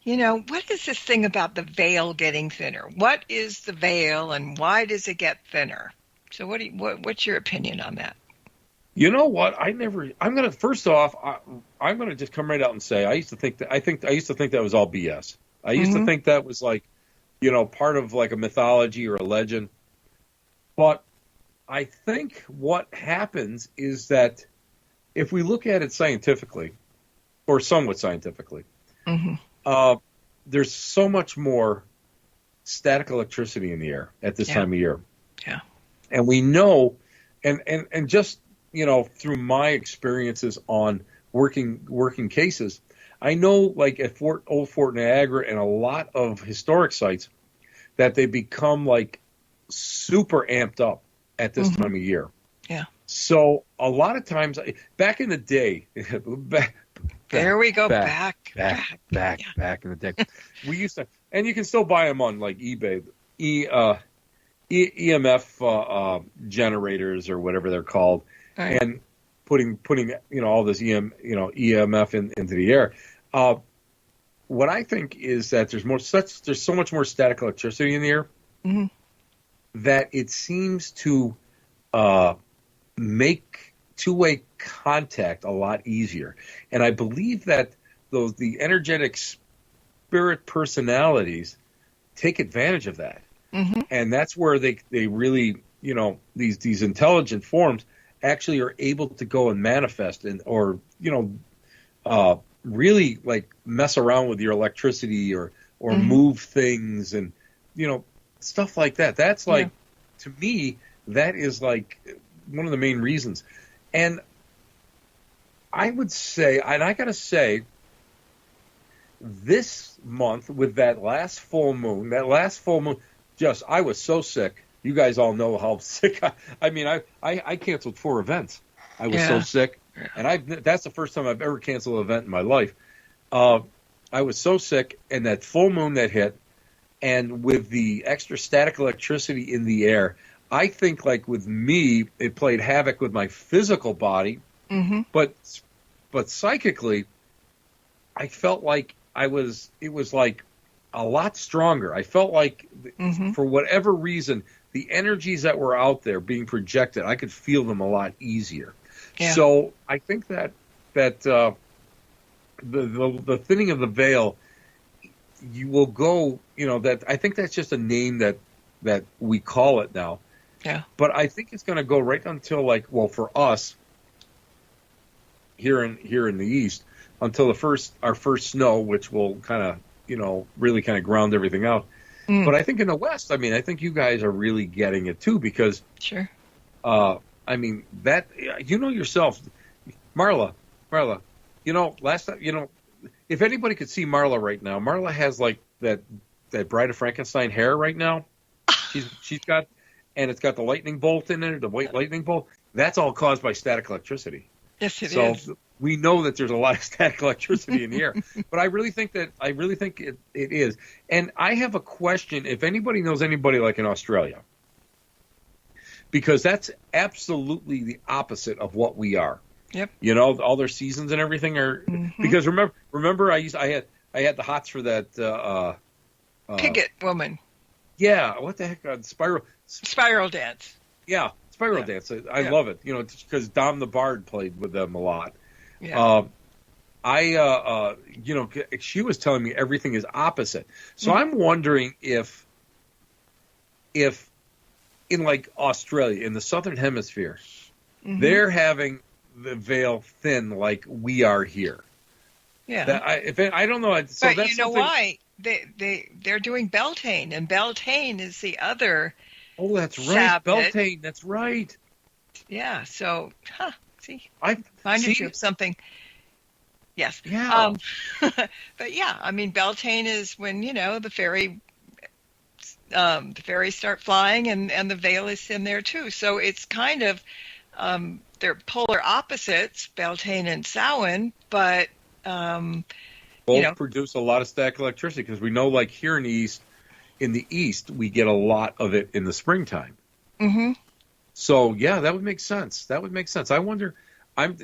what is this thing about the veil getting thinner? What is the veil, and why does it get thinner? So what's your opinion on that? You know what? First off, I'm gonna just come right out and say I used to think that was all BS. I used to think that was like, part of like a mythology or a legend. But I think what happens is that if we look at it scientifically, or somewhat scientifically, there's so much more static electricity in the air at this time of year. Yeah. And we know, and just, through my experiences on working cases, I know like at Old Fort Niagara and a lot of historic sites that they become like super amped up at this time of year. Yeah. So a lot of times back in the day, there we go. Back in the day. We used to, and you can still buy them on like eBay, EMF generators or whatever they're called, right. And putting all this EMF into the air. What I think is that there's so much more static electricity in the air that it seems to make two-way contact a lot easier. And I believe that the energetic spirit personalities take advantage of that. And that's where they really, these intelligent forms actually are able to go and manifest or really like mess around with your electricity or move things and, stuff like that. That's like, to me, that is like one of the main reasons. And I would say, and I got to say, this month with that last full moon, I was so sick. You guys all know how sick I canceled 4 events. I was so sick. And that's the first time I've ever canceled an event in my life. I was so sick, and that full moon that hit, and with the extra static electricity in the air, I think like with me, it played havoc with my physical body, but psychically, I felt like it was like a lot stronger. I felt like for whatever reason, the energies that were out there being projected, I could feel them a lot easier. Yeah. So I think that the thinning of the veil, you will go, that I think that's just a name that we call it now. Yeah. But I think it's going to go right until for us here in the East, until our first snow, which will kind of, really kind of ground everything out. But I think in the West, I think you guys are really getting it too, because sure. That, yourself, Marla, last time, if anybody could see Marla right now, Marla has like that Bride of Frankenstein hair right now. She's got, and it's got the lightning bolt in it, the white lightning bolt. That's all caused by static electricity. Yes, it is. So we know that there's a lot of static electricity in the air, but I really think it is. And I have a question: if anybody knows anybody like in Australia, because that's absolutely the opposite of what we are. Yep. All their seasons and everything are because remember I had the hots for that Piggott woman. Yeah, what the heck? Spiral dance. Yeah, Spiral dance. I love it. Because Dom the Bard played with them a lot. Yeah. She was telling me everything is opposite. So I'm wondering if in like Australia, in the Southern Hemisphere, they're having the veil thin like we are here. Yeah. I don't know. So but that's you know why? They're doing Beltane, and Beltane is the other. Oh, that's right. Sabbath. Beltane. That's right. Yeah. So, see, I reminded see. you of something. Yes. Yeah. But yeah, I mean, Beltane is when, the fairies start flying, and the veil is in there too. So it's kind of, they're polar opposites, Beltane and Samhain, but, Both produce a lot of static electricity because we know, like here in the east, we get a lot of it in the springtime. hmm So yeah, that would make sense. That would make sense. I wonder. I'm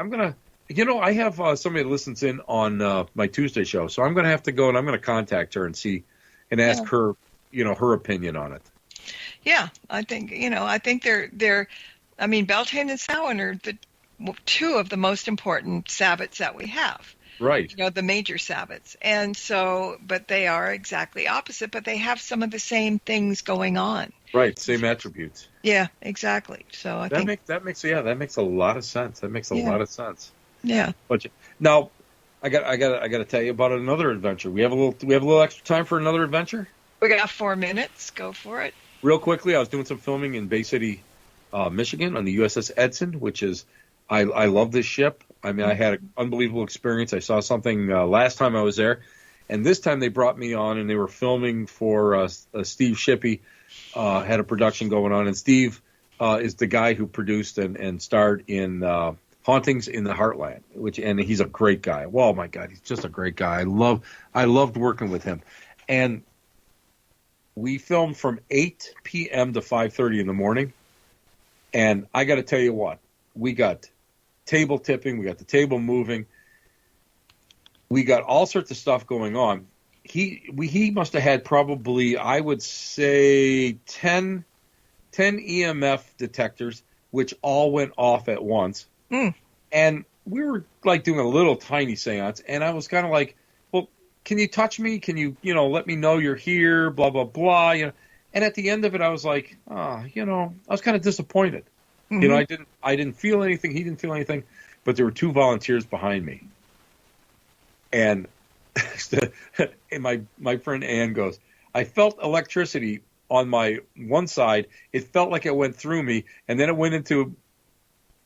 gonna. I have somebody that listens in on my Tuesday show, so I'm gonna have to go and I'm gonna contact her and see and ask her, her opinion on it. Yeah, I think they're. I mean, Beltane and Samhain are the two of the most important Sabbats that we have. Right. The major Sabbats. And so, but they are exactly opposite, but they have some of the same things going on. Right. Same attributes. Yeah, exactly. So I think that makes a lot of sense. That makes a lot of sense. Yeah. But now, I got to tell you about another adventure. We have a little extra time for another adventure. We got 4 minutes. Go for it. Real quickly, I was doing some filming in Bay City, Michigan, on the USS Edson, which is I love this ship. I mean, I had an unbelievable experience. I saw something last time I was there, and this time they brought me on, and they were filming for Steve Shippey. Had a production going on, and Steve is the guy who produced and starred in Hauntings in the Heartland, and he's a great guy. Well, my God, he's just a great guy. I loved working with him, and we filmed from 8 p.m. to 5:30 in the morning, and I got to tell you what, we got table tipping, we got the table moving, we got all sorts of stuff going on. He must have had probably, I would say, 10 EMF detectors, which all went off at once. And we were like doing a little tiny seance, and I was kind of like, well, can you touch me? Can you, let me know you're here, blah, blah, blah. And at the end of it, I was like, I was kind of disappointed. Mm-hmm. I didn't feel anything. He didn't feel anything, but there were 2 volunteers behind me. And and my friend Ann goes, I felt electricity on my one side. It felt like it went through me, and then it went into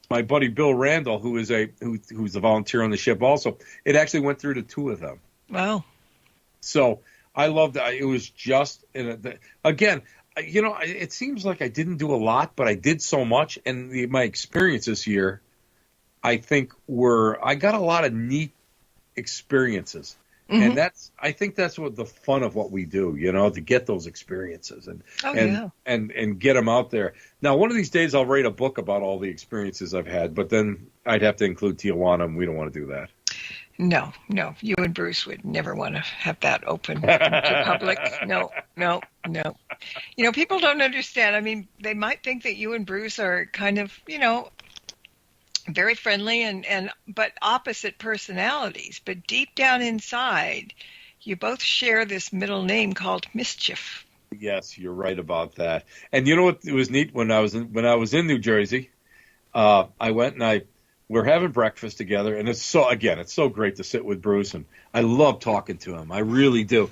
my buddy Bill Randall, who's a volunteer on the ship also. It actually went through the 2 of them. Wow. So I loved that. It was just, again, it seems like I didn't do a lot, but I did so much. And my experience this year, I think I got a lot of neat experiences. Mm-hmm. And I think that's what the fun of what we do, to get those experiences and get them out there. Now, one of these days I'll write a book about all the experiences I've had, but then I'd have to include Tijuana, and we don't want to do that. No, you and Bruce would never want to have that open to public. No. People don't understand. I mean, they might think that you and Bruce are kind of, very friendly but opposite personalities. But deep down inside, you both share this middle name called Mischief. Yes, you're right about that. And you know what? It was neat when I was in New Jersey. I went and we're having breakfast together, and it's so great to sit with Bruce, and I love talking to him. I really do.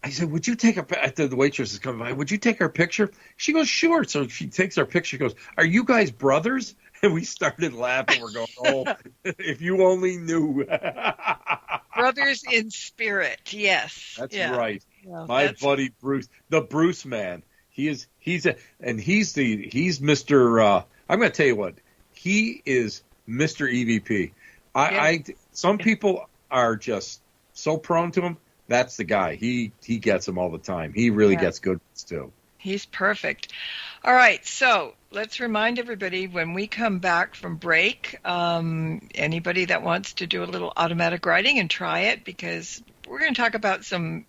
I said, would you take the waitress is coming by, would you take our picture? She goes, sure. So she takes our picture. She goes, are you guys brothers? And we started laughing. We're going, oh, if you only knew. Brothers in spirit, yes. That's right. Well, my buddy Bruce, the Bruce man. He's Mr. I'm going to tell you what, he is Mr. EVP. Some people are just so prone to him. That's the guy. He gets them all the time. He really gets good ones too. He's perfect. All right, so let's remind everybody when we come back from break, anybody that wants to do a little automatic writing and try it, because we're going to talk about some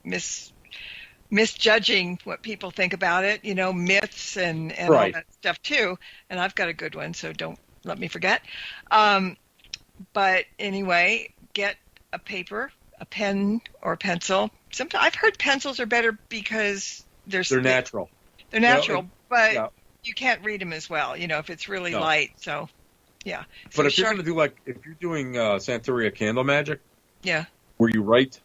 misjudging what people think about it, myths and all that stuff too. And I've got a good one, so don't let me forget. But anyway, get a paper, a pen or a pencil. Sometimes I've heard pencils are better because they're natural. They're natural, but you can't read them as well, if it's really light. So, yeah. But if you're going to do if you're doing Santeria candle magic, where you write,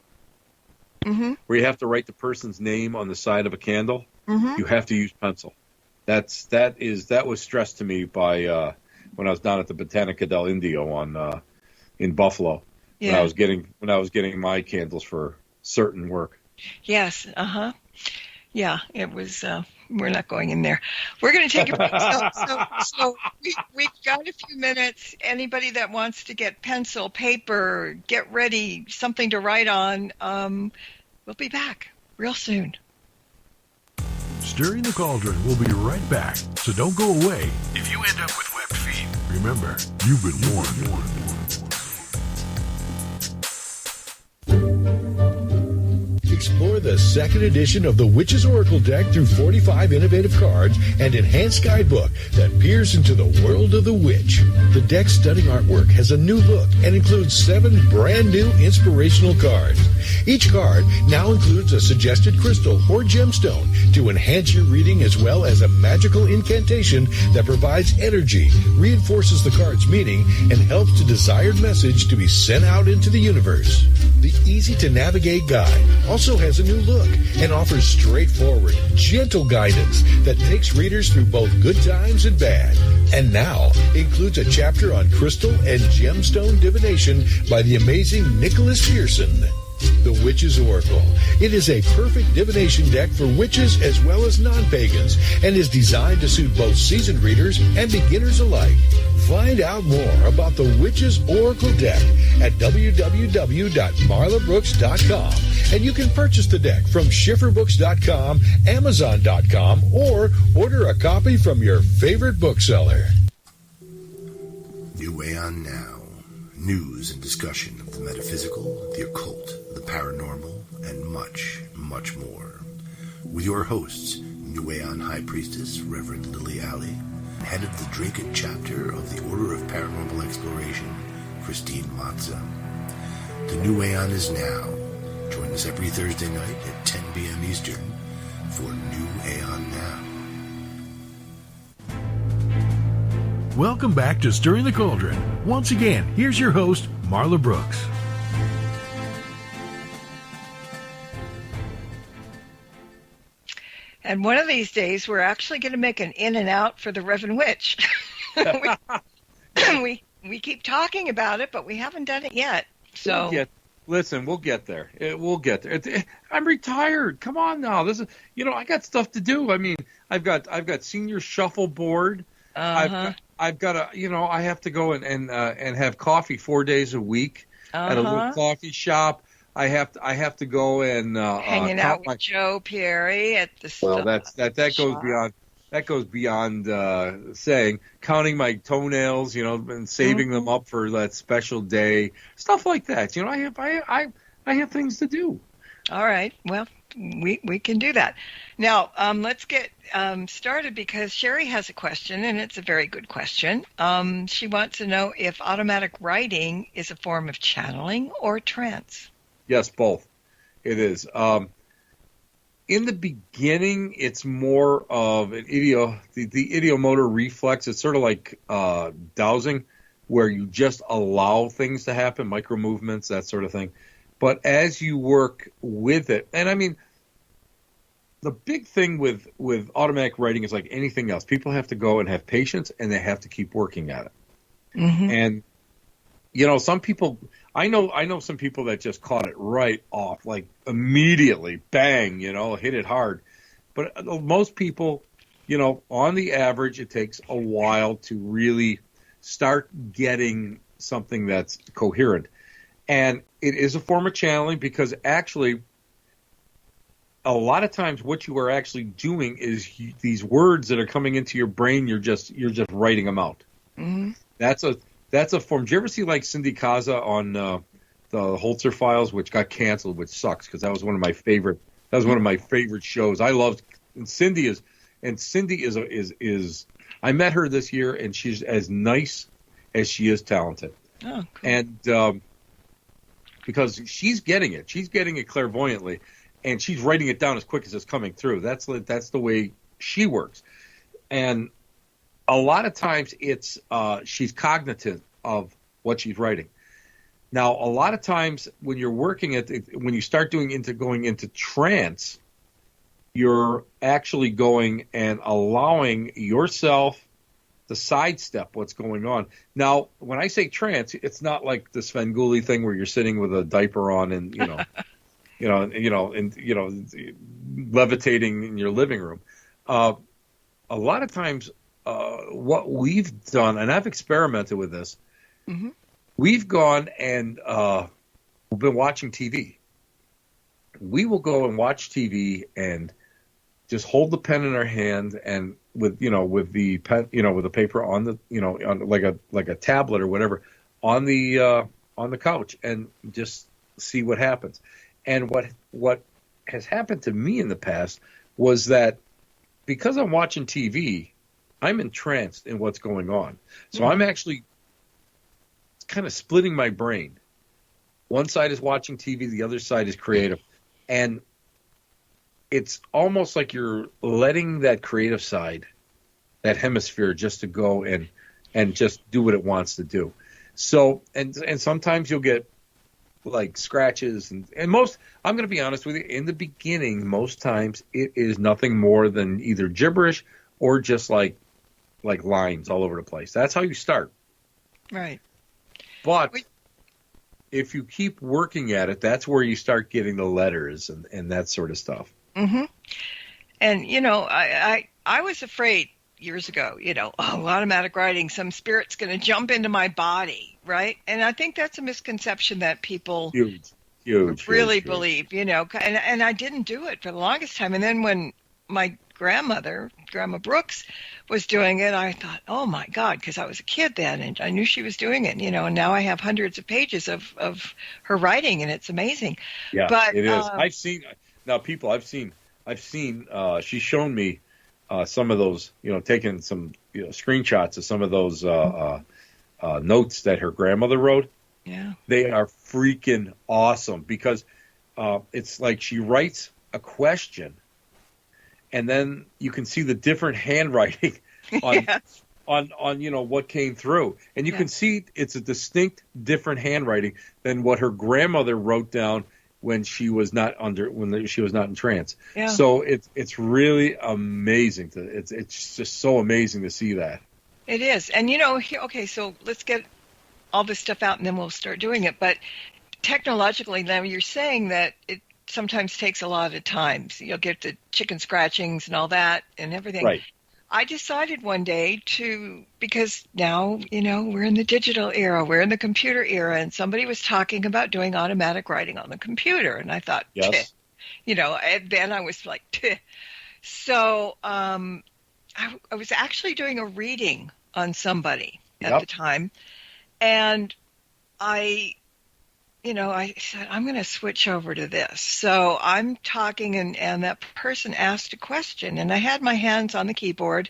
where you have to write the person's name on the side of a candle, you have to use pencil. that was stressed to me by when I was down at the Botanica del Indio in Buffalo. Yeah. When I was getting my candles for certain work. Yes. Yeah, it was. We're not going in there. We're going to take a break. So we've got a few minutes. Anybody that wants to get pencil, paper, get ready, something to write on, we'll be back real soon. Stirring the Cauldron will be right back, so don't go away. If you end up with webbed feet, Remember, you've been warned. explore the second edition of the Witch's Oracle deck through 45 innovative cards and enhanced guidebook that peers into the world of the witch. The deck's stunning artwork has a new look and includes 7 brand new inspirational cards. Each card now includes a suggested crystal or gemstone to enhance your reading, as well as a magical incantation that provides energy, reinforces the card's meaning, and helps the desired message to be sent out into the universe. The easy-to-navigate guide also has a new look and offers straightforward, gentle guidance that takes readers through both good times and bad. And now includes a chapter on crystal and gemstone divination by the amazing Nicholas Pearson. The Witch's Oracle. It is a perfect divination deck for witches as well as non-pagans and is designed to suit both seasoned readers and beginners alike. Find out more about the Witch's Oracle deck at www.marlabrooks.com, and you can purchase the deck from schifferbooks.com, amazon.com, or order a copy from your favorite bookseller. New Aeon Now. News and discussion of the metaphysical, the occult, the paranormal, and much, much more. With your hosts, New Aeon High Priestess Reverend Lily Alley, head of the Draken chapter of the Order of Paranormal Exploration, Christine Matza. The New Aeon is now. Join us every Thursday night at 10 p.m. Eastern for New Aeon Now. Welcome back to Stirring the Cauldron. Once again, here's your host, Marla Brooks. And one of these days, we're actually going to make an in and out for the Reverend Witch. we keep talking about it, but we haven't done it yet. So we'll get there. We'll get there. I'm retired. Come on now. This is, I got stuff to do. I mean, I've got senior shuffleboard. I've got to, I have to go and have coffee 4 days a week at a little coffee shop. I have to go and hanging out with Joe Perry at the. Well, that goes beyond saying, counting my toenails, and saving them up for that special day, stuff like that. I have things to do. All right. Well, we can do that. Now, let's get started, because Sherry has a question, and it's a very good question. She wants to know if automatic writing is a form of channeling or trance. Yes, both. It is. In the beginning, it's more of an the ideomotor reflex. It's sort of like dowsing, where you just allow things to happen, micro movements, that sort of thing. But as you work with it, and I mean, the big thing with automatic writing is like anything else. People have to go and have patience, and they have to keep working at it. Mm-hmm. And, some people, I know some people that just caught it right off, like immediately, bang, hit it hard. But most people, on the average, it takes a while to really start getting something that's coherent. And it is a form of channeling, because actually, a lot of times what you are actually doing is these words that are coming into your brain, you're just writing them out. Mm-hmm. That's a form. Did you ever see like Cindy Kaza on the Holzer Files, which got canceled, which sucks, because that was one of my favorite. That was one of my favorite shows. I loved, and Cindy is. I met her this year, and she's as nice as she is talented. Oh, cool. And because she's getting it clairvoyantly, and she's writing it down as quick as it's coming through. That's the way she works. And a lot of times it's she's cognitive of what she's writing. Now, a lot of times when you're working when you start going into trance, you're actually going and allowing yourself to sidestep what's going on. Now, when I say trance, it's not like the Svengoolie thing where you're sitting with a diaper on and levitating in your living room. A lot of times, what we've done, and I've experimented with this, Mm-hmm. we've gone and we've been watching TV. We will go and watch TV and just hold the pen in our hand and with the pen, with the paper on the, on like a tablet or whatever on the couch and just see what happens. And what has happened to me in the past was that because I'm watching TV, I'm entranced in what's going on. So I'm actually kind of splitting my brain. One side is watching TV, the other side is creative. And it's almost like you're letting that creative side, that hemisphere, just to go and just do what it wants to do. So, and sometimes you'll get like scratches and most, I'm going to be honest with you, in the beginning, most times it is nothing more than either gibberish or just like lines all over the place. That's how you start. Right. But if you keep working at it, that's where you start getting the letters and that sort of stuff. Mm-hmm. And, I was afraid years ago, automatic writing, some spirit's going to jump into my body, right? And I think that's a misconception that people really believe, and I didn't do it for the longest time. And then when my grandmother, Grandma Brooks, was doing it, I thought, oh my God, because I was a kid then and I knew she was doing it, and now I have hundreds of pages of her writing and it's amazing. Yeah, but, it is. I've seen she's shown me some of those, taking some screenshots of some of those notes that her grandmother wrote. Yeah. They are freaking awesome because it's like she writes a question and then you can see the different handwriting on what came through. And you can see it's a distinct different handwriting than what her grandmother wrote down when she was not in trance. Yeah. So it's really amazing it's just so amazing to see that. It is. And okay, so let's get all this stuff out and then we'll start doing it. But technologically now you're saying that it sometimes takes a lot of time. So you'll get the chicken scratchings and all that and everything. Right. I decided one day because now, we're in the digital era, we're in the computer era, and somebody was talking about doing automatic writing on the computer. And I thought, yes. And then I was like, Tch. So I was actually doing a reading on somebody at the time. And I said, I'm going to switch over to this. So I'm talking and that person asked a question and I had my hands on the keyboard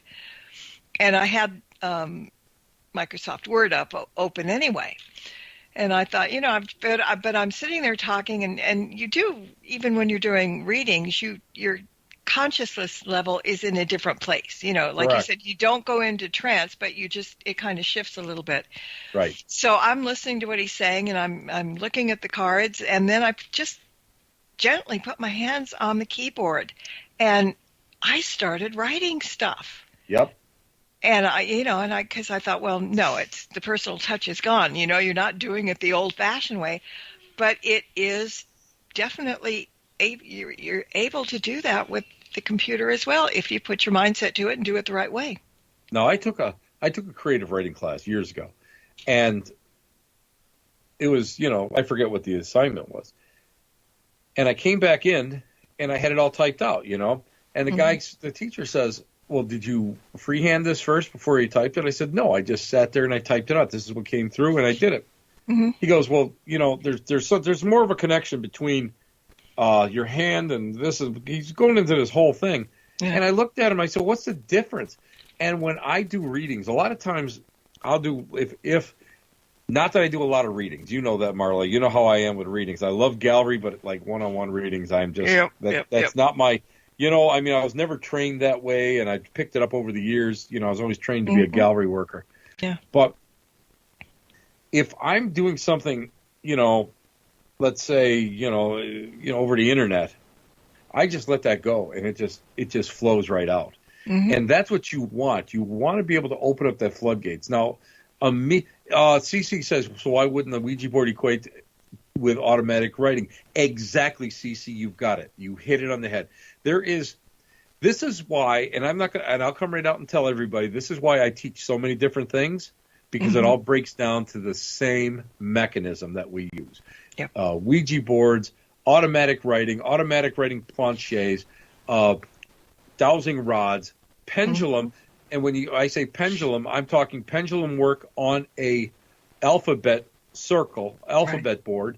and I had Microsoft Word open anyway. And I thought, but I'm sitting there talking and you do, even when you're doing readings, your consciousness level is in a different place. Like you said, you don't go into trance, but it kind of shifts a little bit. Right. So I'm listening to what he's saying and I'm looking at the cards and then I just gently put my hands on the keyboard and I started writing stuff. Yep. And because I thought, well, no, it's the personal touch is gone. You're not doing it the old fashioned way, but it is definitely you're able to do that with the computer as well if you put your mindset to it and do it the right way. No, I took a creative writing class years ago, and it was, I forget what the assignment was, and I came back in and I had it all typed out, and the teacher says, well, did you freehand this first before you typed it? I said, no, I just sat there and I typed it out. This is what came through and I did it. Mm-hmm. He goes, well, there's more of a connection between your hand and this is, he's going into this whole thing. Yeah. And I looked at him, I said, what's the difference? And when I do readings, a lot of times I'll do, if not that I do a lot of readings, you know that, Marla, you know how I am with readings. I love gallery, but like one-on-one readings, I'm just, that's not my, I was never trained that way and I picked it up over the years. I was always trained to be a gallery worker. Yeah. But if I'm doing something, let's say, over the internet, I just let that go, and it just flows right out. And that's what you want. You want to be able to open up that floodgates. Now, CC says, so why wouldn't the Ouija board equate with automatic writing? Exactly, CC, you've got it. You hit it on the head. This is why, and I'll come right out and tell everybody, this is why I teach so many different things, because it all breaks down to the same mechanism that we use. Yep. Ouija boards, automatic writing planchets, dowsing rods, pendulum, and when I say pendulum, I'm talking pendulum work on a alphabet board.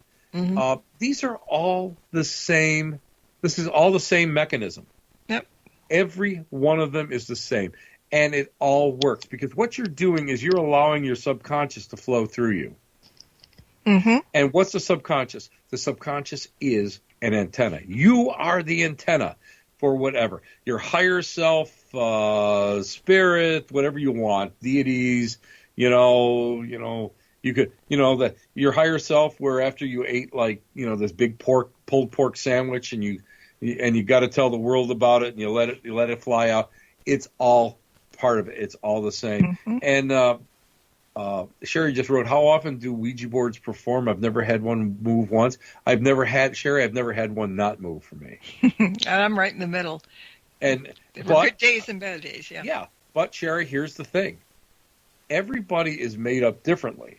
These are all the same. This is all the same mechanism. Yep. Every one of them is the same, and it all works because what you're doing is you're allowing your subconscious to flow through you. And what's the subconscious? The subconscious is an antenna. You are the antenna for whatever. Your higher self, spirit, whatever you want, deities, you could, that your higher self, where after you ate this big pulled pork sandwich and you got to tell the world about it and you let it fly out. It's all part of it. It's all the same. And, Sherry just wrote, how often do Ouija boards perform? I've never had one move once. I've never had one not move for me. And I'm right in the middle. And there were good days and bad days, yeah. Yeah, but Sherry, here's the thing. Everybody is made up differently.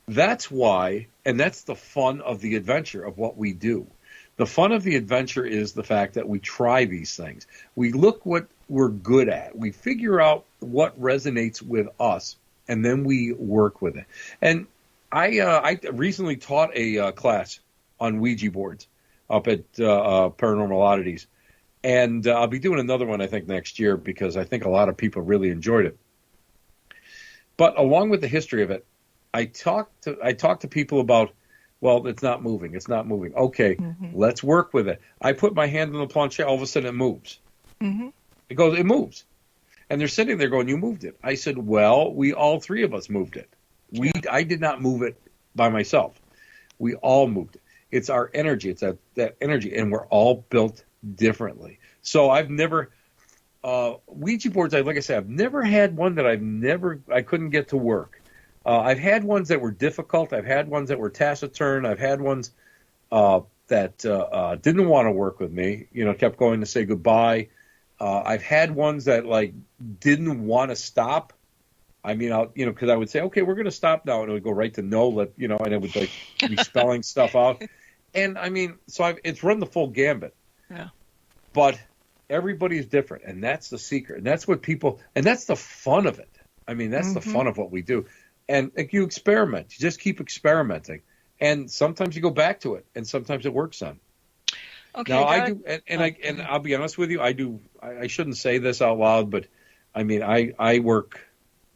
That's why, and that's the fun of the adventure of what we do. The fun of the adventure is the fact that we try these things. We look what we're good at. We figure out what resonates with us, and then we work with it. And I recently taught a class on Ouija boards up at Paranormal Oddities. And I'll be doing another one, I think, next year because I think a lot of people really enjoyed it. But along with the history of it, I talked to people about, well, it's not moving. Okay, let's work with it. I put my hand on the planchet, all of a sudden it moves. It moves. And they're sitting there going, you moved it. I said, well, all three of us moved it. I did not move it by myself. We all moved it. It's our energy. It's that energy, and we're all built differently. So I've never Ouija boards. Like I said, I've never had one that I couldn't get to work. I've had ones that were difficult. I've had ones that were taciturn. I've had ones that didn't want to work with me. Kept going to say goodbye. I've had ones that didn't want to stop. I mean, because I would say, okay, we're going to stop now, and it would go right to no, and it would be spelling stuff out. And I mean, so it's run the full gambit. Yeah. But everybody's different, and that's the secret, and that's what and that's the fun of it. I mean, that's the fun of what we do. And you experiment. You just keep experimenting, and sometimes you go back to it, and sometimes it works on. Okay. Now I do, and I'll be honest with you, I do. I shouldn't say this out loud, but I mean, I work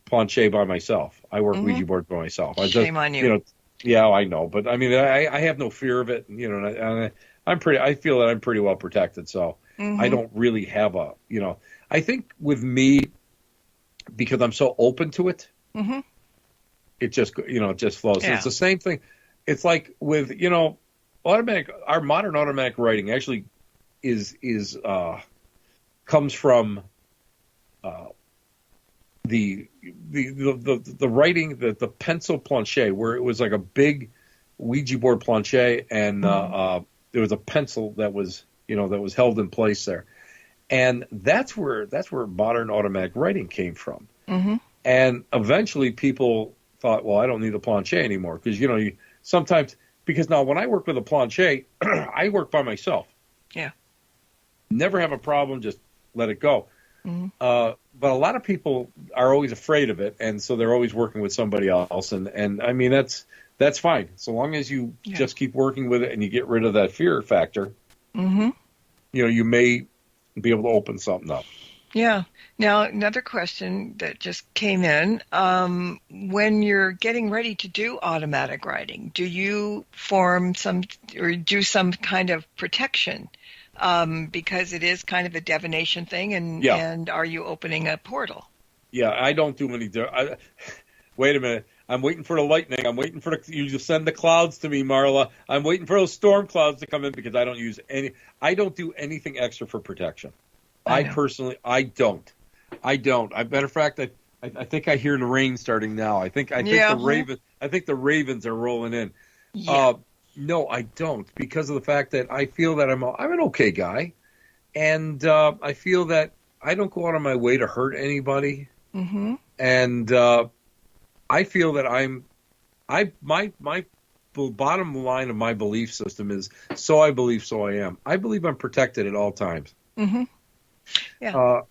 planche by myself. I work Ouija board by myself. Shame on you. Yeah, I know, but I mean, I have no fear of it. And I feel that I'm pretty well protected, so I don't really have I think with me, because I'm so open to it, it just flows. Yeah. It's the same thing. It's like with our modern automatic writing actually comes from the writing, the pencil planche, where it was like a big Ouija board planche, and there was a pencil that was held in place there, and that's where modern automatic writing came from. And eventually people thought, well, I don't need a planche anymore, because you sometimes, because now when I work with a planche, I work by myself. Yeah. Never have a problem, just let it go. But a lot of people are always afraid of it, and so they're always working with somebody else. And I mean, that's fine, so long as you just keep working with it and you get rid of that fear factor. You may be able to open something up. Yeah. Now, another question that just came in. When you're getting ready to do automatic writing, do you form do some kind of protection? Because it is kind of a divination thing, and are you opening a portal? Yeah, I don't do any. Wait a minute. I'm waiting for the lightning. I'm waiting for you to send the clouds to me, Marla. I'm waiting for those storm clouds to come in because I don't do anything extra for protection. I don't. Matter of fact, I think I hear the rain starting now. I think the ravens are rolling in. Yeah. No, I don't, because of the fact that I feel that I'm an okay guy, and I feel that I don't go out of my way to hurt anybody, and I feel that my bottom line of my belief system is so I believe, so I am. I believe I'm protected at all times. Yeah.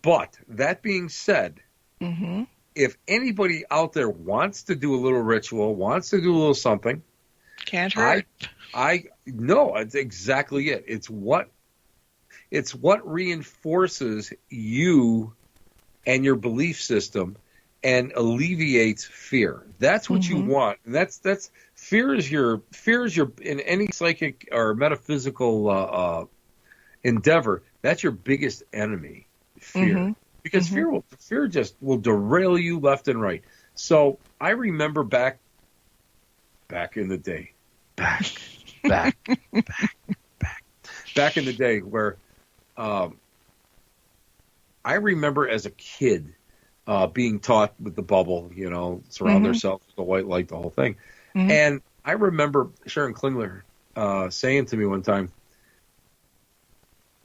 But that being said, if anybody out there wants to do a little ritual, wants to do a little something, Can't hurt. No, it's exactly it. It's what reinforces you and your belief system and alleviates fear. That's what you want. And that's fear is your in any psychic or metaphysical endeavor, that's your biggest enemy, fear. Because fear just will derail you left and right. So I remember back in the day, back in the day where I remember as a kid being taught with the bubble, surround ourselves with the white light, the whole thing. And I remember Sharon Klingler saying to me one time,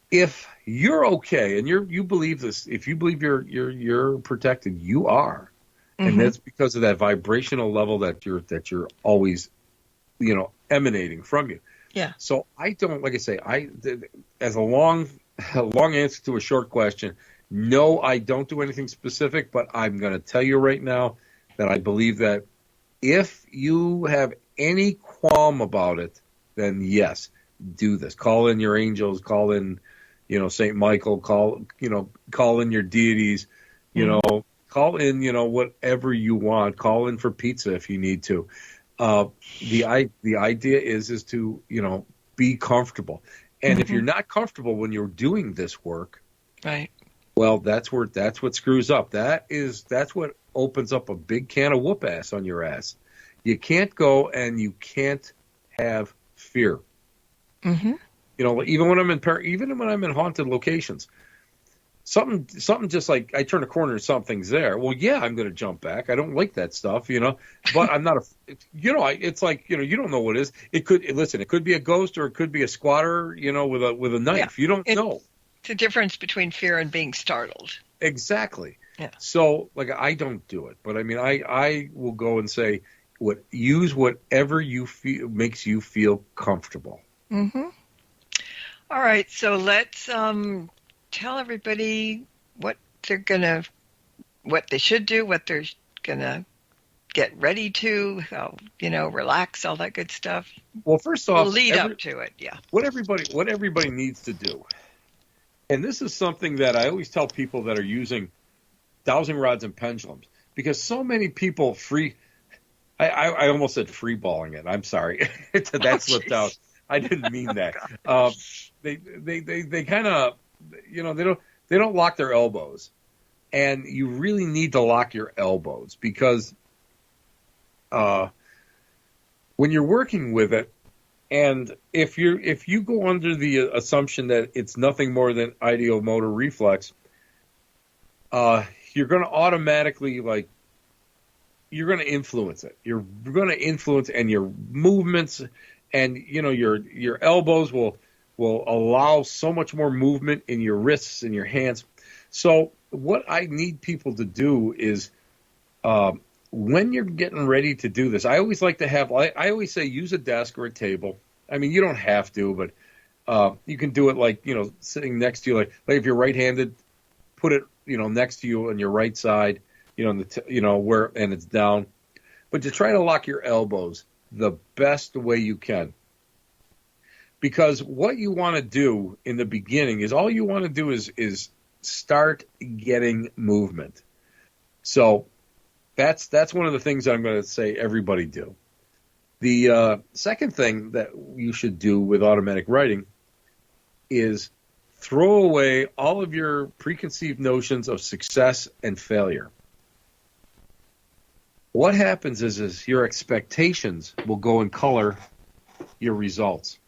if you're okay and you believe this, if you believe you're protected, you are. And that's because of that vibrational level that you're always, emanating from you. Yeah. So I don't, like I say, as a long answer to a short question, no, I don't do anything specific, but I'm going to tell you right now that I believe that if you have any qualm about it, then yes, do this. Call in your angels, call in, St. Michael, call in your deities, call in, whatever you want. Call in for pizza if you need to. The idea is to, be comfortable. And if you're not comfortable when you're doing this work, right. Well, that's what screws up. That's what opens up a big can of whoop ass on your ass. You can't go and you can't have fear. Even when I'm in haunted locations, something just like I turn a corner and something's there. Well, yeah, I'm going to jump back. I don't like that stuff, but I'm not it's like, you don't know what it is. It could be a ghost or it could be a squatter, with a knife. Yeah. You don't know. It's the difference between fear and being startled. Exactly. Yeah. So, I don't do it, but I will go and say, use whatever you feel makes you feel comfortable. All right, so let's tell everybody what they should do, what they're gonna get ready to, relax, all that good stuff. Well, first off, lead up to it, yeah. What everybody needs to do, and this is something that I always tell people that are using dowsing rods and pendulums, because so many people I almost said free balling it. I'm sorry, that slipped out. I didn't mean that. They kind of, they don't lock their elbows, and you really need to lock your elbows because when you're working with it, and if you go under the assumption that it's nothing more than ideomotor reflex, you're going to automatically you're going to influence it. You're going to influence and your movements. And, your elbows will allow so much more movement in your wrists and your hands. So what I need people to do is when you're getting ready to do this, I always like to have, I always say use a desk or a table. I mean, you don't have to, but you can do it sitting next to you. Like if you're right-handed, put it, next to you on your right side, where, and it's down. But to try to lock your elbows the best way you can. Because what you want to do in the beginning is all you want to do is start getting movement. So that's one of the things I'm going to say everybody do. The second thing that you should do with automatic writing is throw away all of your preconceived notions of success and failure. what happens is your expectations will go and color your results.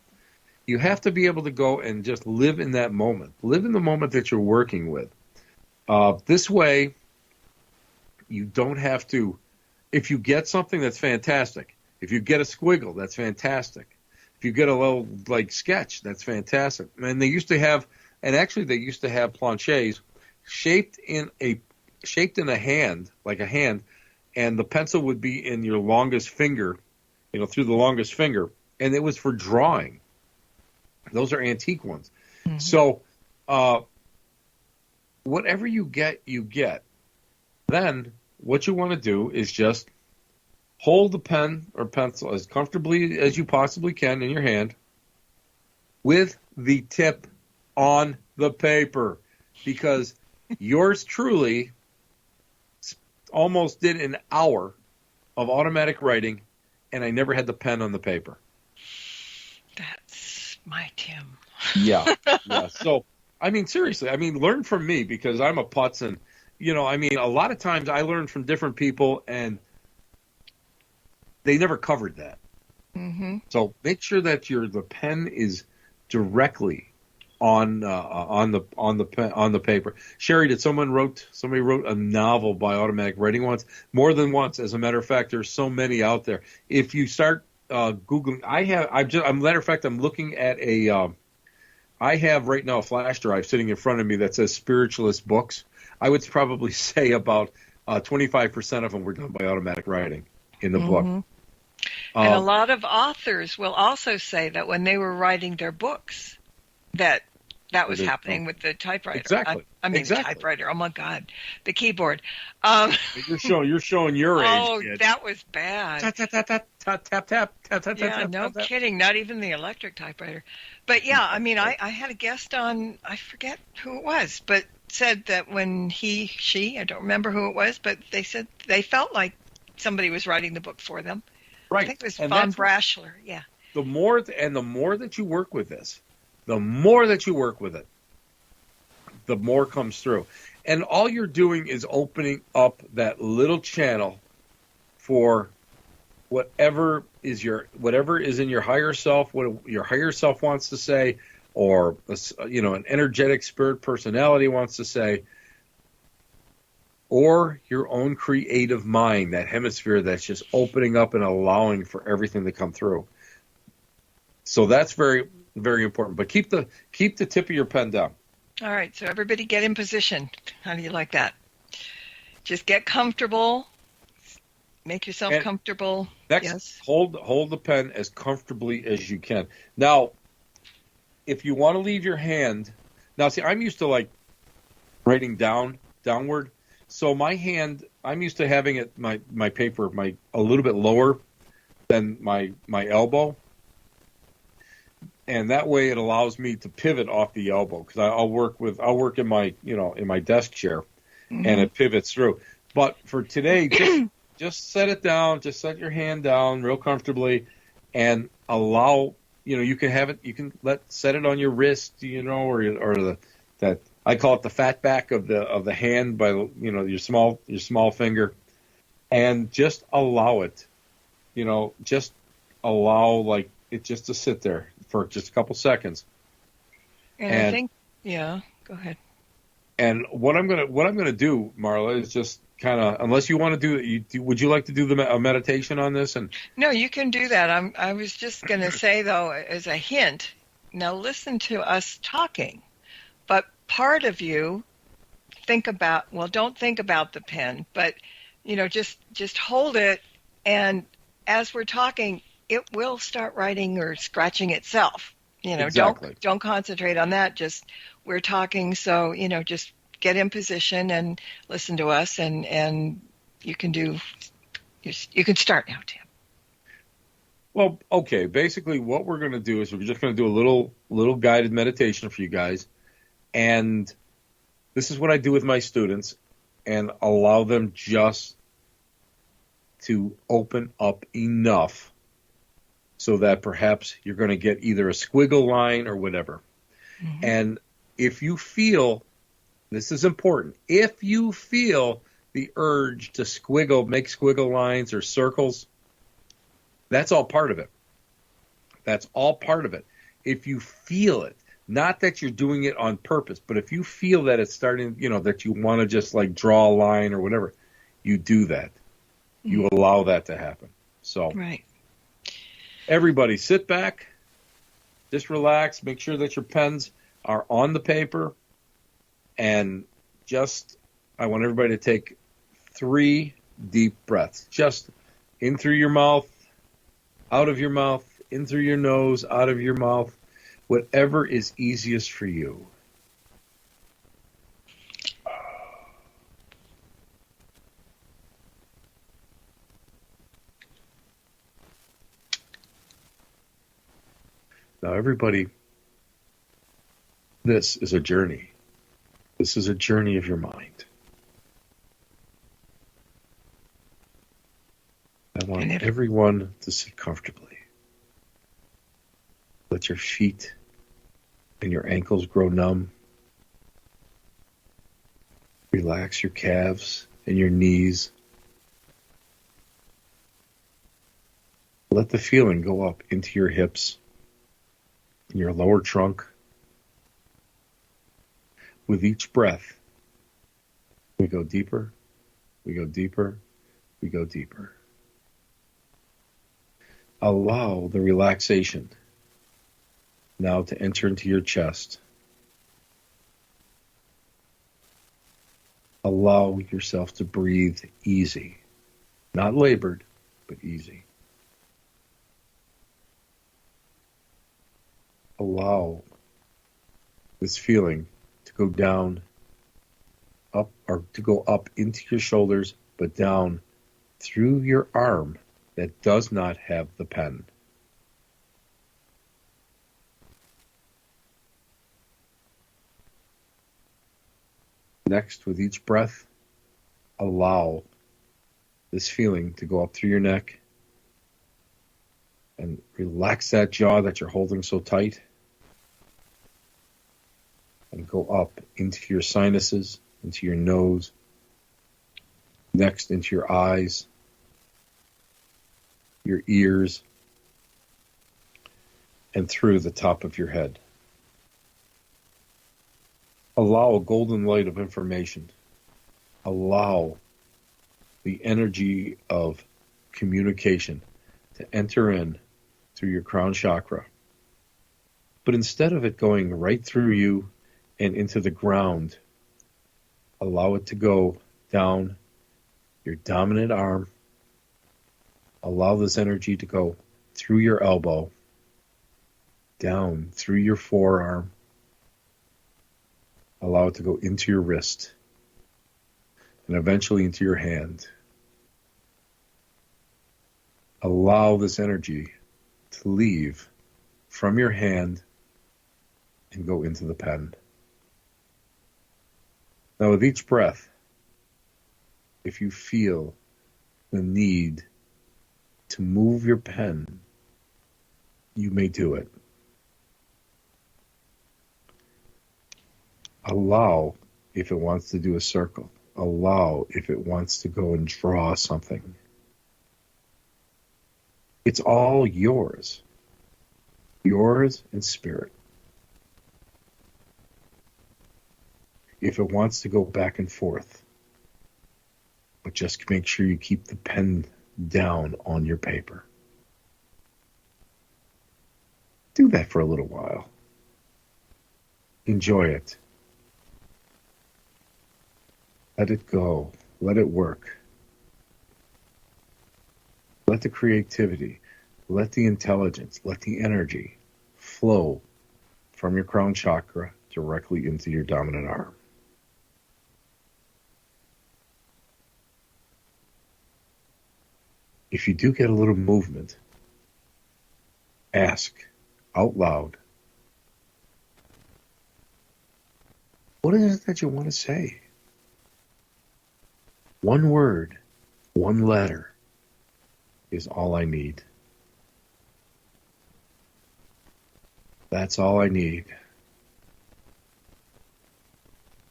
You have to be able to go and just live in that moment. Live in the moment that you're working with. This way, you don't have to, if you get something, that's fantastic. If you get a squiggle, that's fantastic. If you get a little, like, sketch, that's fantastic. And they used to have planches shaped in a hand, like a hand, and the pencil would be in your longest finger, through the longest finger, and it was for drawing. Those are antique ones. Mm-hmm. So whatever you get, you get. Then what you want to do is just hold the pen or pencil as comfortably as you possibly can in your hand with the tip on the paper, because yours truly almost did an hour of automatic writing, and I never had the pen on the paper. That's my Tim. Yeah. So, seriously, learn from me, because I'm a putz, and, a lot of times I learn from different people, and they never covered that. Mm-hmm. So make sure that the pen is directly on the paper. Sherry, did somebody wrote a novel by automatic writing once? More than once, as a matter of fact. There's so many out there. If you start Googling, I'm looking at I have right now a flash drive sitting in front of me that says spiritualist books. I would probably say about 25% of them were done by automatic writing in the book. And a lot of authors will also say that when they were writing their books, that was happening with the typewriter. Exactly. Exactly. Typewriter. Oh my God, the keyboard. You're showing your age. Oh, kid. That was bad. Tap tap tap tap tap tap tap tap. Yeah, no kidding. Not even the electric typewriter. But yeah, I had a guest on. I forget who it was, but said that when she, I don't remember who it was, but they said they felt like somebody was writing the book for them. Right. I think it was Von Brashler. Yeah. The more that you work with this, the more that you work with it, the more comes through. And all you're doing is opening up that little channel for whatever is in your higher self, what your higher self wants to say, or an energetic spirit personality wants to say, or your own creative mind, that hemisphere that's just opening up and allowing for everything to come through. So that's very, very important. But keep the tip of your pen down. All right, so everybody get in position. How do you like that? Just get comfortable. Make yourself comfortable. Next, yes. Hold the pen as comfortably as you can. Now, if you want to leave your hand, now see, I'm used to like writing downward. So my hand, I'm used to having it my paper a little bit lower than my elbow. And that way it allows me to pivot off the elbow, because I'll work in my my desk chair, and it pivots through. But for today, just set it down, just set your hand down real comfortably, and allow you can have it. You can set it on your wrist, or that I call it the fat back of the hand by your small finger, and just allow it. Just allow it just to sit there for just a couple seconds. And I think, yeah, go ahead. And what I'm gonna do, Marla, is just kind of, unless you want to would you like to do a meditation on this? And no, you can do that. I was just gonna say though, as a hint, now listen to us talking, but part of you don't think about the pen, but just hold it, and as we're talking, it will start writing or scratching itself. Exactly. Don't concentrate on that. Just we're talking, so just get in position and listen to us, and you can start now, Tim. Well, okay. Basically, what we're going to do is we're just going to do a little guided meditation for you guys, and this is what I do with my students, and allow them just to open up enough so that perhaps you're going to get either a squiggle line or whatever. Mm-hmm. And if you feel, this is important, if you feel the urge to make squiggle lines or circles, that's all part of it. That's all part of it. If you feel it, not that you're doing it on purpose, but if you feel that it's starting, that you want to just like draw a line or whatever, you do that. You allow that to happen. So Right. Everybody sit back, just relax, make sure that your pens are on the paper, and I want everybody to take 3 deep breaths. Just in through your mouth, out of your mouth, in through your nose, out of your mouth, whatever is easiest for you. Now, everybody, this is a journey. This is a journey of your mind. I want everyone to sit comfortably. Let your feet and your ankles grow numb. Relax your calves and your knees. Let the feeling go up into your hips and your lower trunk. With each breath, we go deeper, we go deeper, we go deeper. Allow the relaxation now to enter into your chest. Allow yourself to breathe easy, not labored, but easy. Allow this feeling to go down, up, or to go up into your shoulders, but down through your arm that does not have the pen. Next, with each breath, allow this feeling to go up through your neck and relax that jaw that you're holding so tight and go up into your sinuses, into your nose, next into your eyes, your ears, and through the top of your head. Allow a golden light of information. Allow the energy of communication to enter in through your crown chakra. But instead of it going right through you and into the ground, allow it to go down your dominant arm. Allow this energy to go through your elbow, down through your forearm. Allow it to go into your wrist and eventually into your hand. Allow this energy to leave from your hand and go into the pen. Now, with each breath, if you feel the need to move your pen, you may do it. Allow if it wants to do a circle. Allow if it wants to go and draw something. It's all yours. Yours in spirit. If it wants to go back and forth, but just make sure you keep the pen down on your paper. Do that for a little while. Enjoy it. Let it go. Let it work. Let the creativity, let the intelligence, let the energy flow from your crown chakra directly into your dominant arm. If you do get a little movement, ask out loud, what is it that you want to say? One word, one letter is all I need. That's all I need.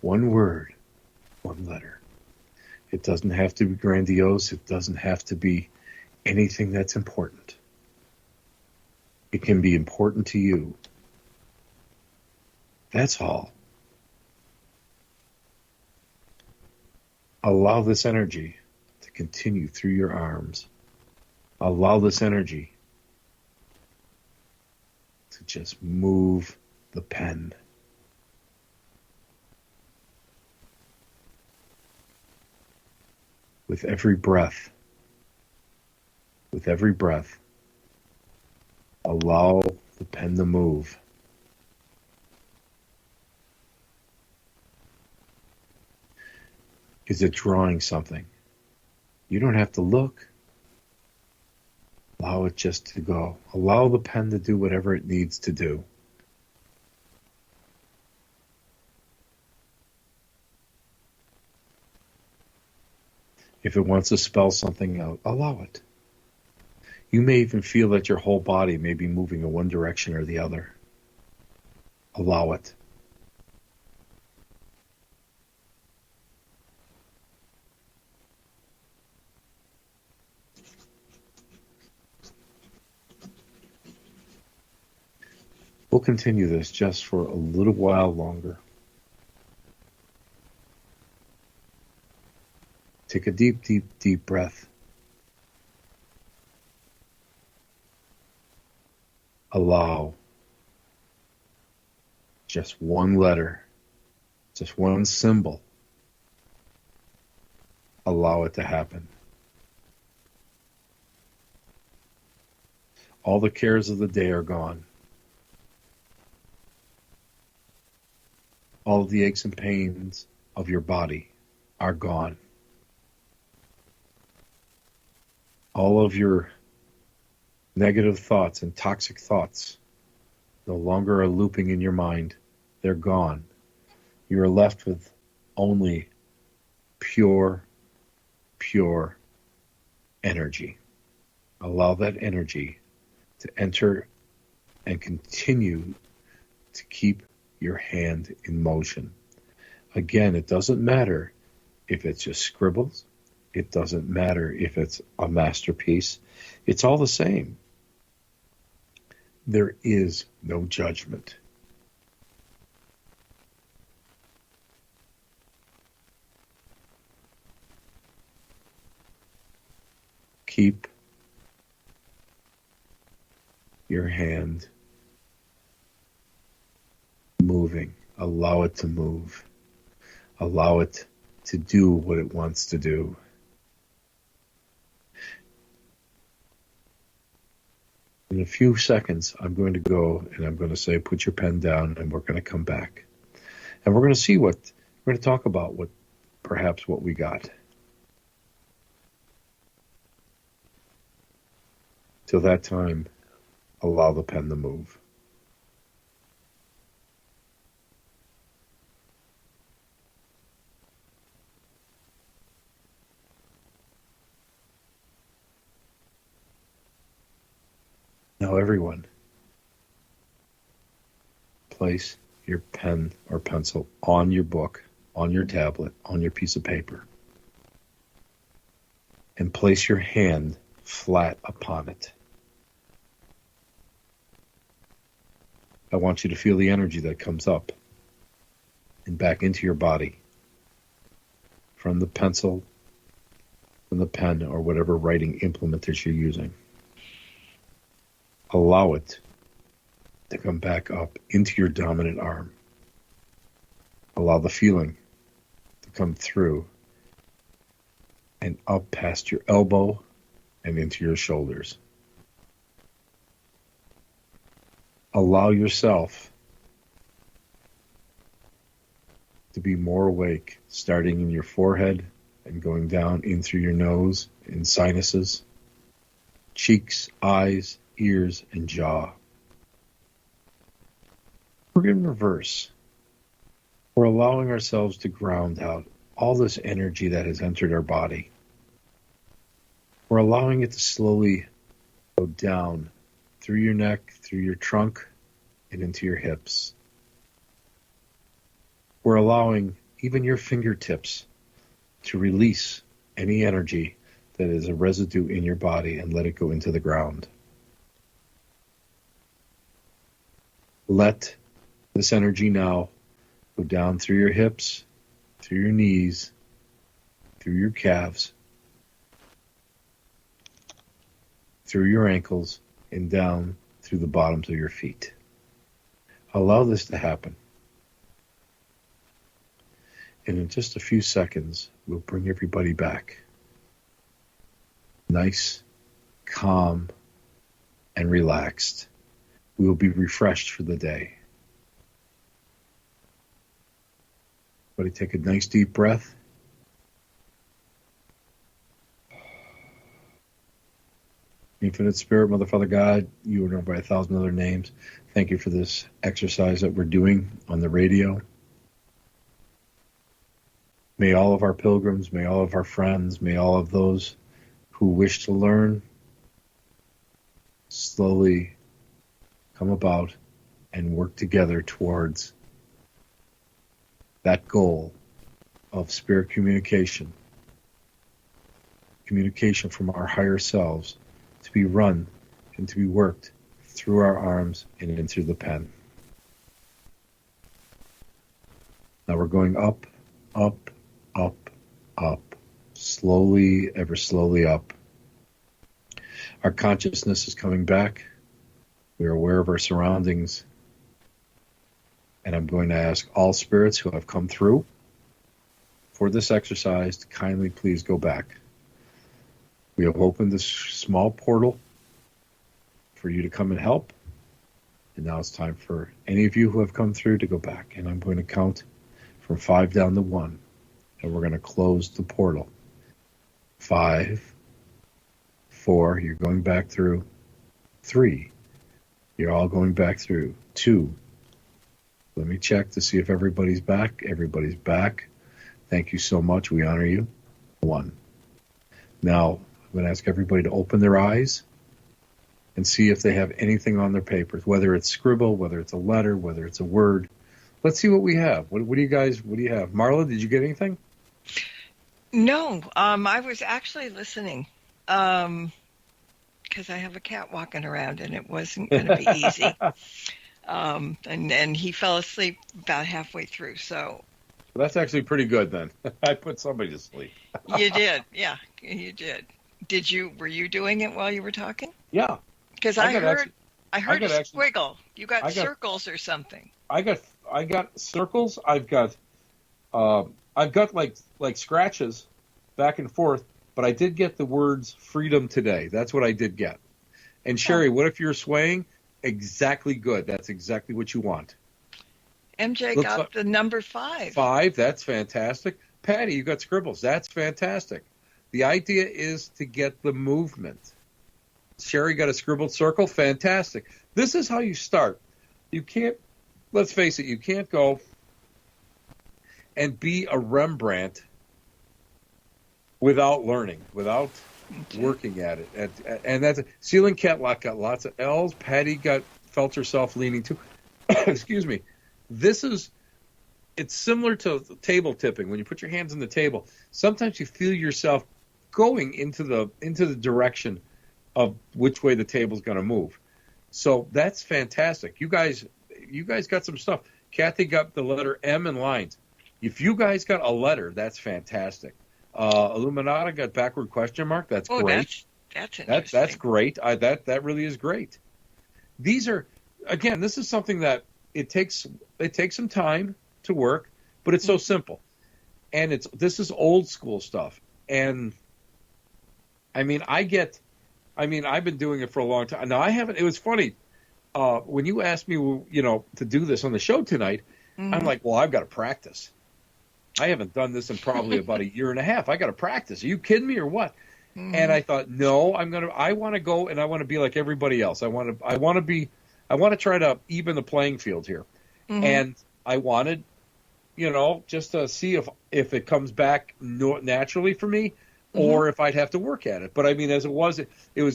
One word, one letter. It doesn't have to be grandiose. It doesn't have to be anything that's important. It can be important to you. That's all. Allow this energy to continue through your arms. Allow this energy to just move the pen. With every breath, allow the pen to move. Is it drawing something? You don't have to look. Allow it just to go. Allow the pen to do whatever it needs to do. If it wants to spell something out, allow it. You may even feel that your whole body may be moving in one direction or the other. Allow it. We'll continue this just for a little while longer. Take a deep, deep, deep breath. Allow just one letter, just one symbol. Allow it to happen. All the cares of the day are gone. All of the aches and pains of your body are gone. All of your negative thoughts and toxic thoughts no longer are looping in your mind. They're gone. You are left with only pure energy. Allow that energy to enter and continue to keep your hand in motion. Again, it doesn't matter if it's just scribbles. It doesn't matter if it's a masterpiece. It's all the same. There is no judgment. Keep your hand moving. Allow it to move. Allow it to do what it wants to do. In a few seconds, I'm going to go and I'm going to say, put your pen down, and we're going to come back. And we're going to see we're going to talk about perhaps what we got. Till that time, allow the pen to move. Now everyone, place your pen or pencil on your book, on your tablet, on your piece of paper, and place your hand flat upon it. I want you to feel the energy that comes up and back into your body from the pencil, from the pen, or whatever writing implement that you're using. Allow it to come back up into your dominant arm. Allow the feeling to come through and up past your elbow and into your shoulders. Allow yourself to be more awake, starting in your forehead and going down in through your nose, in sinuses, cheeks, eyes, ears, and jaw. We're in reverse. We're allowing ourselves to ground out all this energy that has entered our body. We're allowing it to slowly go down through your neck, through your trunk, and into your hips. We're allowing even your fingertips to release any energy that is a residue in your body and let it go into the ground. Let this energy now go down through your hips, through your knees, through your calves, through your ankles, and down through the bottoms of your feet. Allow this to happen. And in just a few seconds, we'll bring everybody back. Nice, calm, and relaxed. We will be refreshed for the day. Everybody take a nice deep breath. Infinite Spirit, Mother, Father, God, you are known by 1,000 other names. Thank you for this exercise that we're doing on the radio. May all of our pilgrims, may all of our friends, may all of those who wish to learn slowly come about and work together towards that goal of spirit communication from our higher selves, to be run and to be worked through our arms and into the pen. Now we're going up, up, up, up, slowly, ever slowly up. Our consciousness is coming back. We are aware of our surroundings. And I'm going to ask all spirits who have come through for this exercise to kindly please go back. We have opened this small portal for you to come and help. And now it's time for any of you who have come through to go back. And I'm going to count from 5 down to 1. And we're going to close the portal. 5, 4, you're going back through. 3, you're all going back through. 2, let me check to see if everybody's back. Everybody's back. Thank you so much. We honor you. 1. Now, I'm going to ask everybody to open their eyes and see if they have anything on their papers, whether it's scribble, whether it's a letter, whether it's a word. Let's see what we have. What do you have? Marla, did you get anything? No, I was actually listening because I have a cat walking around and it wasn't going to be easy. And he fell asleep about halfway through. So that's actually pretty good then. I put somebody to sleep. You did. Yeah, you did. Were you doing it while you were talking? Yeah. Because I heard a squiggle. You got circles or something. I got circles. I've got like scratches back and forth, but I did get the words freedom today. That's what I did get. And Sherry, what if you're swaying? Exactly good. That's exactly what you want. MJ got the number 5. 5, that's fantastic. Patty, you got scribbles. That's fantastic. The idea is to get the movement. Sherry got a scribbled circle. Fantastic. This is how you start. You can't, let's face it, you can't go and be a Rembrandt without learning, without working at it. And that's Ceiling Catlock got lots of L's. Patty felt herself leaning too. Excuse me. It's similar to table tipping. When you put your hands on the table, sometimes you feel yourself going into the direction of which way the table's going to move. So that's fantastic. You guys got some stuff. Kathy got the letter M in lines. If you guys got a letter, that's fantastic. Illuminata got backward question mark. That's great. That's interesting. That's great. That really is great. These are, again, this is something that it takes some time to work, but it's so simple. And this is old school stuff. And I've been doing it for a long time. Now it was funny. When you asked me, to do this on the show tonight, I'm like, well, I've got to practice. I haven't done this in probably about a year and a half. I got to practice. Are you kidding me or what? And I thought, no, I want to go and I want to be like everybody else. I want to try to even the playing field here. And I wanted, just to see if it comes back naturally for me or if I'd have to work at it. But as it was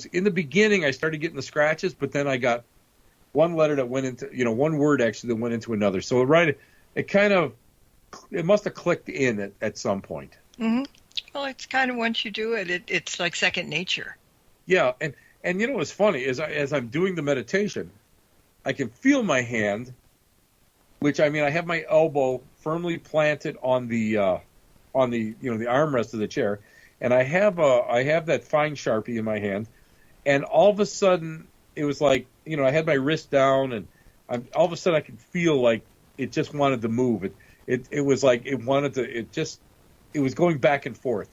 in the beginning, I started getting the scratches, but then I got one letter that went into, one word actually that went into another. So it must have clicked in at some point. Well, it's kind of once you do it, it's like second nature. Yeah, and you know what's funny is as I'm doing the meditation, I can feel my hand, which I mean I have my elbow firmly planted on the the armrest of the chair, and I have that fine Sharpie in my hand, and all of a sudden it was like I had my wrist down, and all of a sudden I could feel like it just wanted to move. It was like it wanted to. It was going back and forth,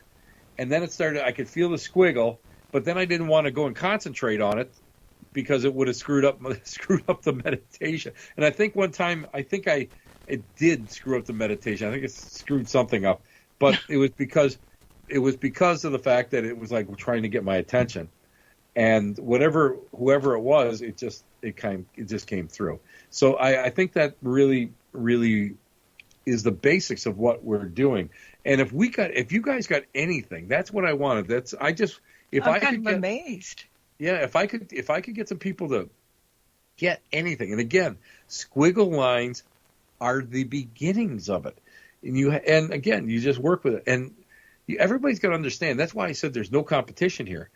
and then it started. I could feel the squiggle, but then I didn't want to go and concentrate on it because it would have screwed up the meditation. And I think one time it did screw up the meditation. I think it screwed something up, but it was because of the fact that it was like trying to get my attention, and whoever it was, it just came through. So I think that really is the basics of what we're doing. And if you guys got anything, that's what I wanted. I'm amazed. Yeah, if I could get some people to get anything, and again, squiggle lines are the beginnings of it, and again, you just work with it, and everybody's got to understand. That's why I said there's no competition here,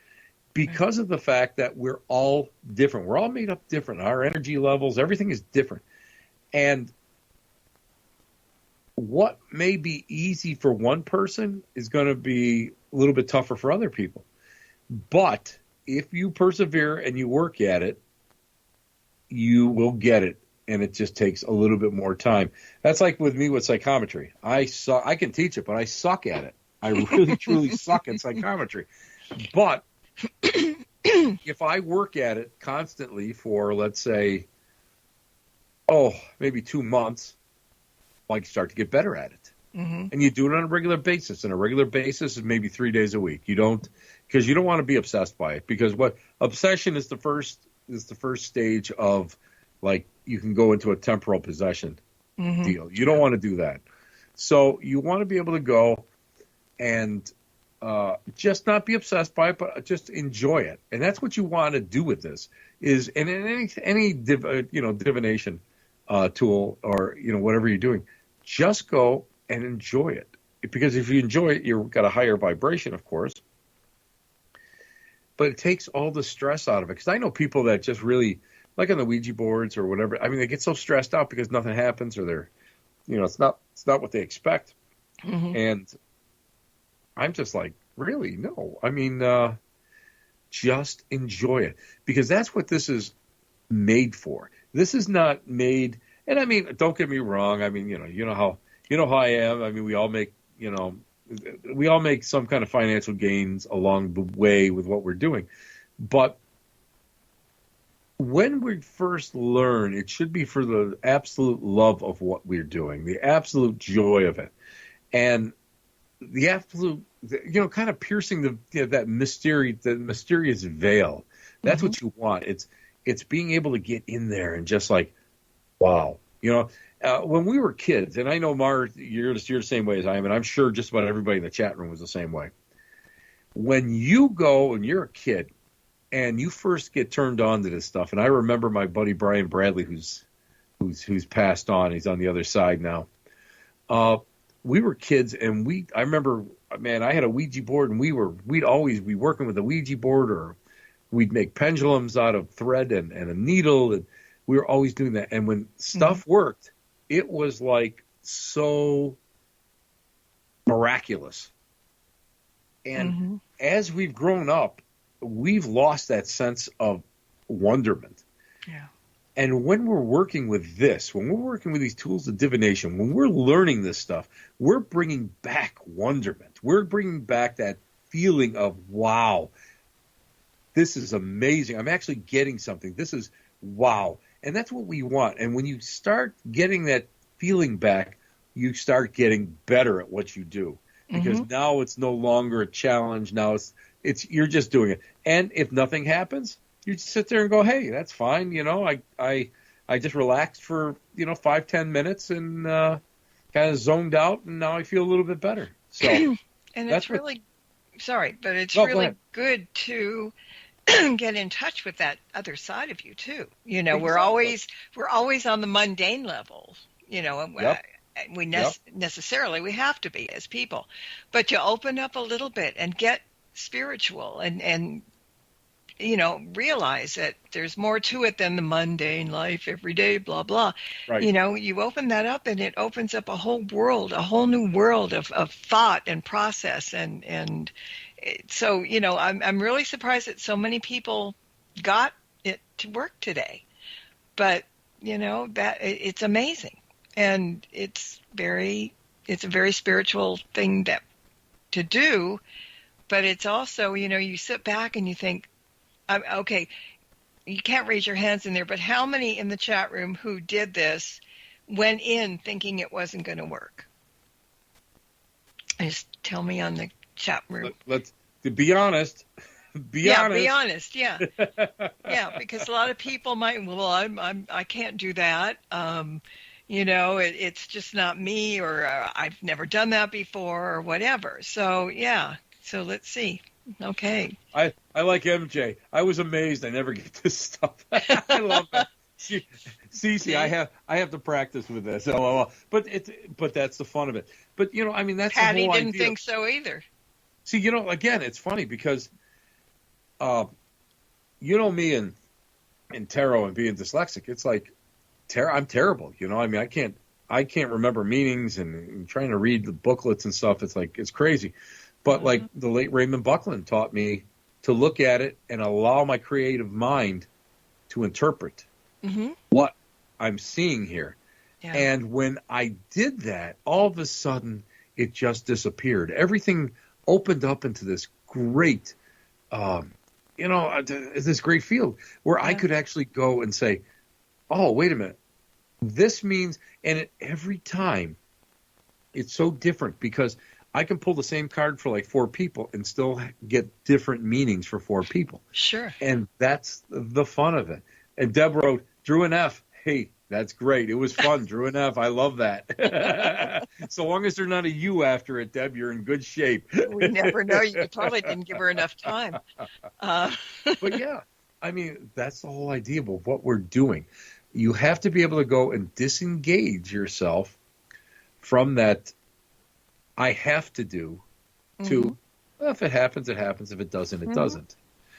because of the fact that we're all different. We're all made up different. Our energy levels, everything is different, and what may be easy for one person is going to be a little bit tougher for other people. But if you persevere and you work at it, you will get it, and it just takes a little bit more time. That's like with me with psychometry. I can teach it, but I suck at it. I really, truly suck at psychometry. But if I work at it constantly for, let's say, maybe 2 months, I can start to get better at it. Mm-hmm. And you do it on a regular basis. And a regular basis is maybe 3 days a week. Because you don't want to be obsessed by it. Because what obsession is the first stage of, like, you can go into a temporal possession deal. You don't want to do that. So you want to be able to go and just not be obsessed by it, but just enjoy it. And that's what you want to do with this. And in any divination tool or whatever you're doing, just go and enjoy it. Because if you enjoy it, you've got a higher vibration, of course. But it takes all the stress out of it. Because I know people that just really, like on the Ouija boards or whatever, I mean, they get so stressed out because nothing happens, or they're, it's not what they expect. Mm-hmm. And I'm just like, really? No. I mean, just enjoy it. Because that's what this is made for. This is not made, and I mean, don't get me wrong. I mean, you know how I am. I mean, we all make some kind of financial gains along the way with what we're doing. But when we first learn, it should be for the absolute love of what we're doing, the absolute joy of it, and the absolute, kind of piercing that mysterious veil. That's what you want. It's being able to get in there and just like, wow. When we were kids, and I know, Mar, you're the same way as I am, and I'm sure just about everybody in the chat room was the same way. When you go and you're a kid and you first get turned on to this stuff, and I remember my buddy Brian Bradley, who's passed on. He's on the other side now. We were kids, and I remember, man, I had a Ouija board, and we'd always be working with a Ouija board, or we'd make pendulums out of thread and a needle, and we were always doing that. And when stuff worked, it was like so miraculous. And as we've grown up, we've lost that sense of wonderment. Yeah. And when we're working with this, when we're working with these tools of divination, when we're learning this stuff, we're bringing back wonderment. We're bringing back that feeling of, wow, this is amazing. I'm actually getting something. This is wow. And that's what we want. And when you start getting that feeling back, you start getting better at what you do. Because now it's no longer a challenge. Now it's you're just doing it. And if nothing happens, you just sit there and go, hey, that's fine. I just relaxed for 5-10 minutes and kind of zoned out, and now I feel a little bit better. So and it's really good to get in touch with that other side of you too. Exactly. We're always on the mundane level. Yep. necessarily we have to be as people, but you open up a little bit and get spiritual and realize that there's more to it than the mundane life every day, blah blah. Right. You open that up and it opens up a whole new world of thought and process, and so I'm really surprised that so many people got it to work today, but that it's amazing. And it's a very spiritual thing to do, but it's also, you sit back and you think, okay, you can't raise your hands in there, but how many in the chat room who did this went in thinking it wasn't going to work? Just tell me on the chat room. Let's be honest. Be honest. Yeah, because a lot of people might, I can't do that. It's just not me, or I've never done that before, or whatever. So, so let's see. Okay. I like MJ. I was amazed. I never get this stuff. I love it. Cece, I have to practice with this. But that's the fun of it. But, that's Patty the whole didn't idea. think so either. See, again, it's funny because, me and tarot and being dyslexic, it's like, I'm terrible, I can't remember meanings and trying to read the booklets and stuff. It's like, it's crazy. But like the late Raymond Buckland taught me to look at it and allow my creative mind to interpret what I'm seeing here. Yeah. And when I did that, all of a sudden it just disappeared. Everything opened up into this great, this great field where I could actually go and say, oh, wait a minute. This means, and every time it's so different because I can pull the same card for like 4 people and still get different meanings for 4 people. Sure. And that's the fun of it. And Deb wrote, Drew and F. Hey, that's great. It was fun. Drew and F. I love that. So long as there's not a U after it, Deb, you're in good shape. We never know. You probably didn't give her enough time. But yeah, that's the whole idea of what we're doing. You have to be able to go and disengage yourself from that I have to do to, if it happens, it happens. If it doesn't, it doesn't.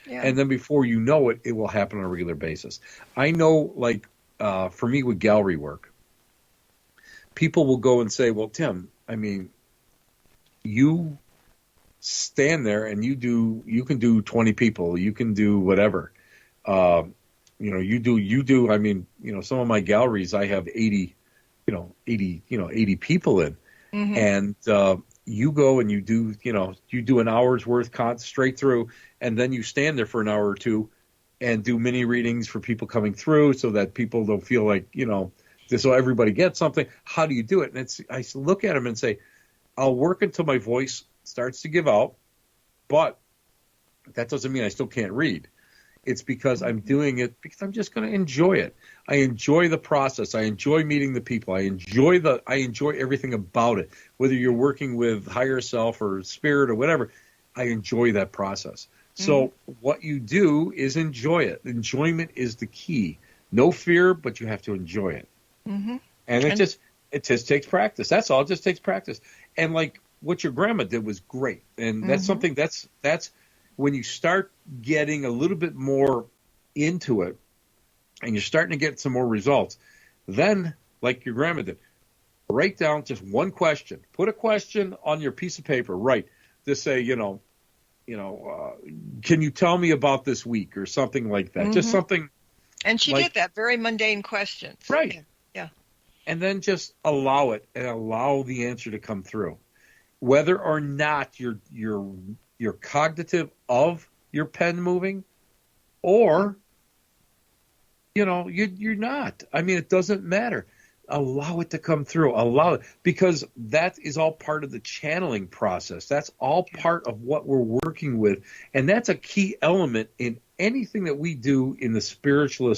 Yeah. And then before you know it, it will happen on a regular basis. I know, like, for me with gallery work, people will go and say, well, Tim, you stand there and you can do 20 people. You can do whatever. You do, some of my galleries, I have 80 people in. And you go and you do an hour's worth straight through, and then you stand there for an hour or two and do mini readings for people coming through so that people don't feel like, so everybody gets something. How do you do it? And I look at them and say, I'll work until my voice starts to give out, but that doesn't mean I still can't read. It's because I'm doing it because I'm just going to enjoy it. I enjoy the process. I enjoy meeting the people. I enjoy everything about it. Whether you're working with higher self or spirit or whatever, I enjoy that process. So what you do is enjoy it. Enjoyment is the key. No fear, but you have to enjoy it. And it just takes practice. That's all. It just takes practice. And like what your grandma did was great. And that's something that's when you start getting a little bit more into it and you're starting to get some more results, then, like your grandma did, write down just one question. Put a question on your piece of paper. Write. Just say, can you tell me about this week or something like that? Just something. And she did that. Very mundane questions. Right. Yeah. And then just allow it and allow the answer to come through. Whether or not you're cognitive of your pen moving, or you're not. It doesn't matter. Allow it to come through. Allow it, because that is all part of the channeling process. That's all part of what we're working with, and that's a key element in anything that we do in the spiritual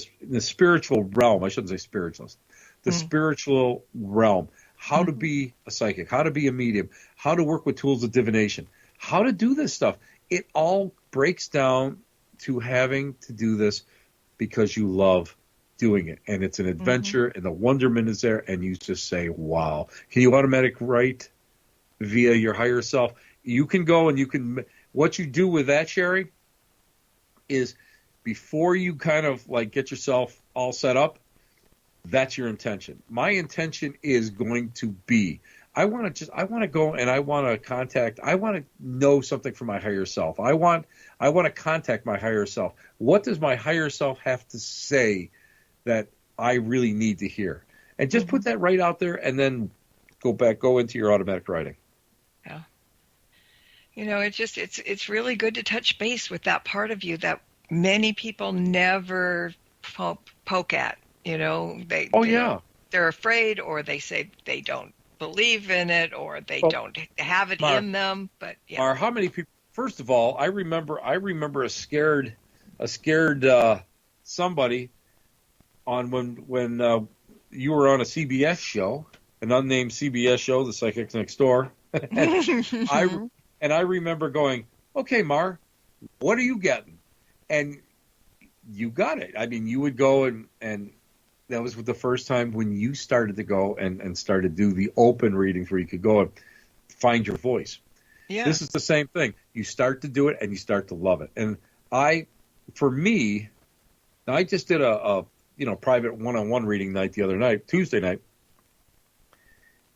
realm. I shouldn't say spiritualist. The spiritual realm. How to be a psychic, how to be a medium, how to work with tools of divination, how to do this stuff. It all breaks down to having to do this because you love doing it, and it's an adventure, and the wonderment is there, and you just say, wow. Can you automatic write via your higher self? You can go and you can, what you do with that, Sherry, is before you kind of like get yourself all set up, that's your intention. My intention is going to be, I want to go and I want to know something from my higher self. I want to contact my higher self. What does my higher self have to say that I really need to hear? And just put that right out there, and then go into your automatic writing. Yeah. It's really good to touch base with that part of you that many people never poke at. They're afraid, or they say they don't believe in it, or they don't have it in them. But yeah. Or how many people? First of all, I remember a scared somebody on when you were on a CBS show, an unnamed CBS show, The Psychics Next Door. And I remember going, okay, Mar, what are you getting? And you got it. I mean, you would go and that was the first time when you started to go and started to do the open readings where you could go and find your voice. Yeah. This is the same thing. You start to do it and you start to love it. And I just did a private one-on-one reading night the other night, Tuesday night.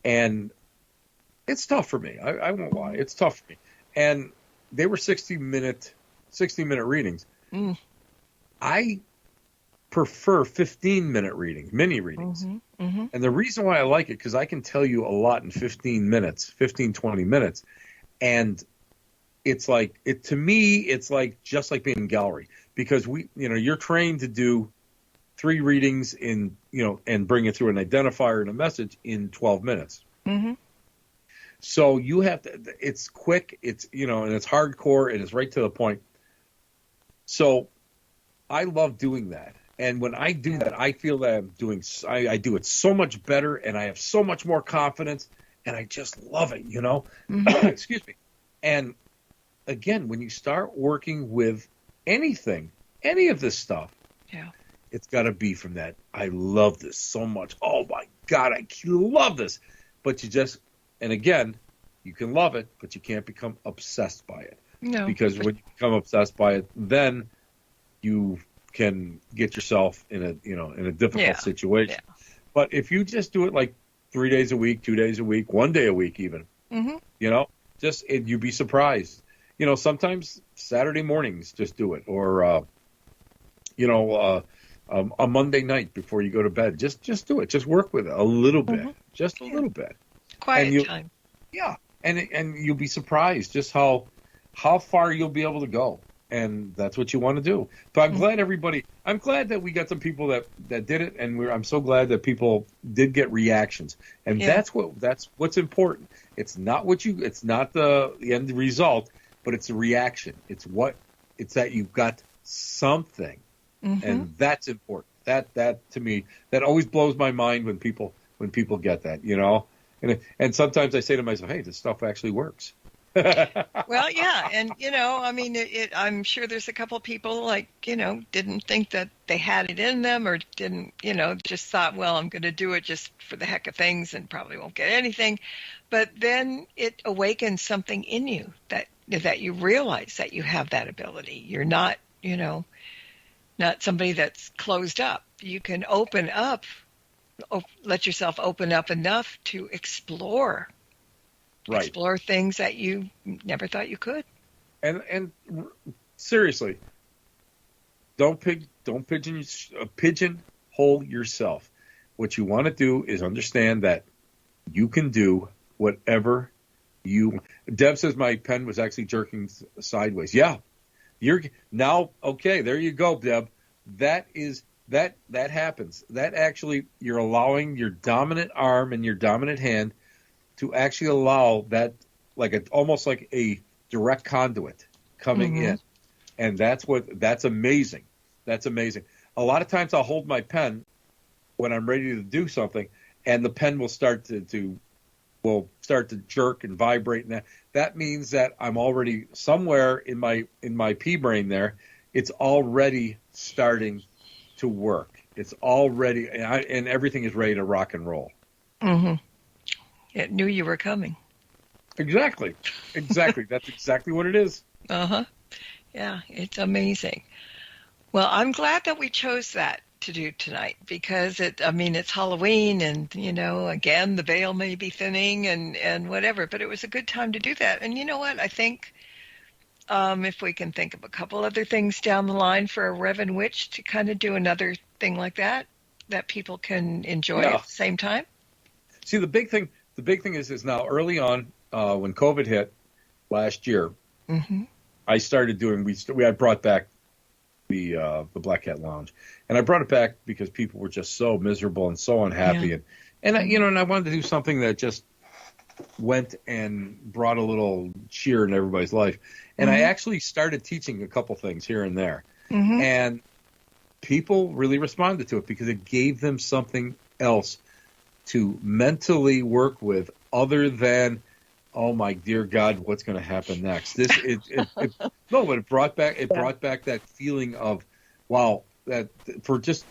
And it's tough for me. I won't lie. It's tough for me. And they were 60-minute readings. Mm. I prefer 15-minute readings, mini readings. And the reason why I like it, because I can tell you a lot in 15 minutes, 15, 20 minutes. And it's like, to me, it's like just like being in gallery, because you're trained to do 3 readings and bring it through an identifier and a message in 12 minutes. Mm-hmm. So you have to, it's quick, it's, and it's hardcore and it's right to the point. So I love doing that. And when I do that, I feel that I do it so much better, and I have so much more confidence, and I just love it, Excuse me. And again, when you start working with anything, any of this stuff, it's got to be from that. I love this so much. Oh my God, I love this. But and again, you can love it, but you can't become obsessed by it. No. Because when you become obsessed by it, then you can get yourself in a difficult situation. Yeah. But if you just do it like 3 days a week, 2 days a week, 1 day a week even, you'd be surprised. Sometimes Saturday mornings, just do it. Or, a Monday night before you go to bed, just do it. Just work with it a little bit, just a little bit. Quiet time. Yeah. And you'll be surprised just how far you'll be able to go. And that's what you want to do. So I'm glad that we got some people that did it, and I'm so glad that people did get reactions. And that's what's important. It's not the end result, but it's the reaction. It's that you've got something. And that's important. That to me, that always blows my mind when people get that, And sometimes I say to myself, hey, this stuff actually works. Well, yeah, and I'm sure there's a couple of people didn't think that they had it in them, or didn't, just thought, well, I'm going to do it just for the heck of things and probably won't get anything. But then it awakens something in you that you realize that you have that ability. You're not, not somebody that's closed up. You can open up, let yourself open up enough to explore. Right. Explore things that you never thought you could. And seriously, don't pigeonhole yourself. What you want to do is understand that you can do whatever you. Deb says my pen was actually jerking sideways. Yeah, you're now okay. There you go, Deb. That happens. That actually, you're allowing your dominant arm and your dominant hand to actually allow that, almost like a direct conduit coming in. And that's amazing. That's amazing. A lot of times I'll hold my pen when I'm ready to do something, and the pen will start to jerk and vibrate. And that means that I'm already somewhere in my pea brain there. It's already starting to work. It's all ready, and everything is ready to rock and roll. Mm-hmm. It knew you were coming. Exactly. That's exactly what it is. Uh-huh. Yeah, it's amazing. Well, I'm glad that we chose that to do tonight because it's Halloween and, again, the veil may be thinning and whatever, but it was a good time to do that. And you know what? I think if we can think of a couple other things down the line for a Reverend Witch to kind of do another thing like that people can enjoy at the same time. See, the big thing is now early on when COVID hit last year, mm-hmm. I started doing, I brought back the Black Cat Lounge, and I brought it back because people were just so miserable and so unhappy, and I wanted to do something that just went and brought a little cheer in everybody's life, and mm-hmm. I actually started teaching a couple things here and there, mm-hmm. and people really responded to it because it gave them something else to mentally work with other than, oh my dear God, what's going to happen next? But it brought back that feeling of, wow, that for just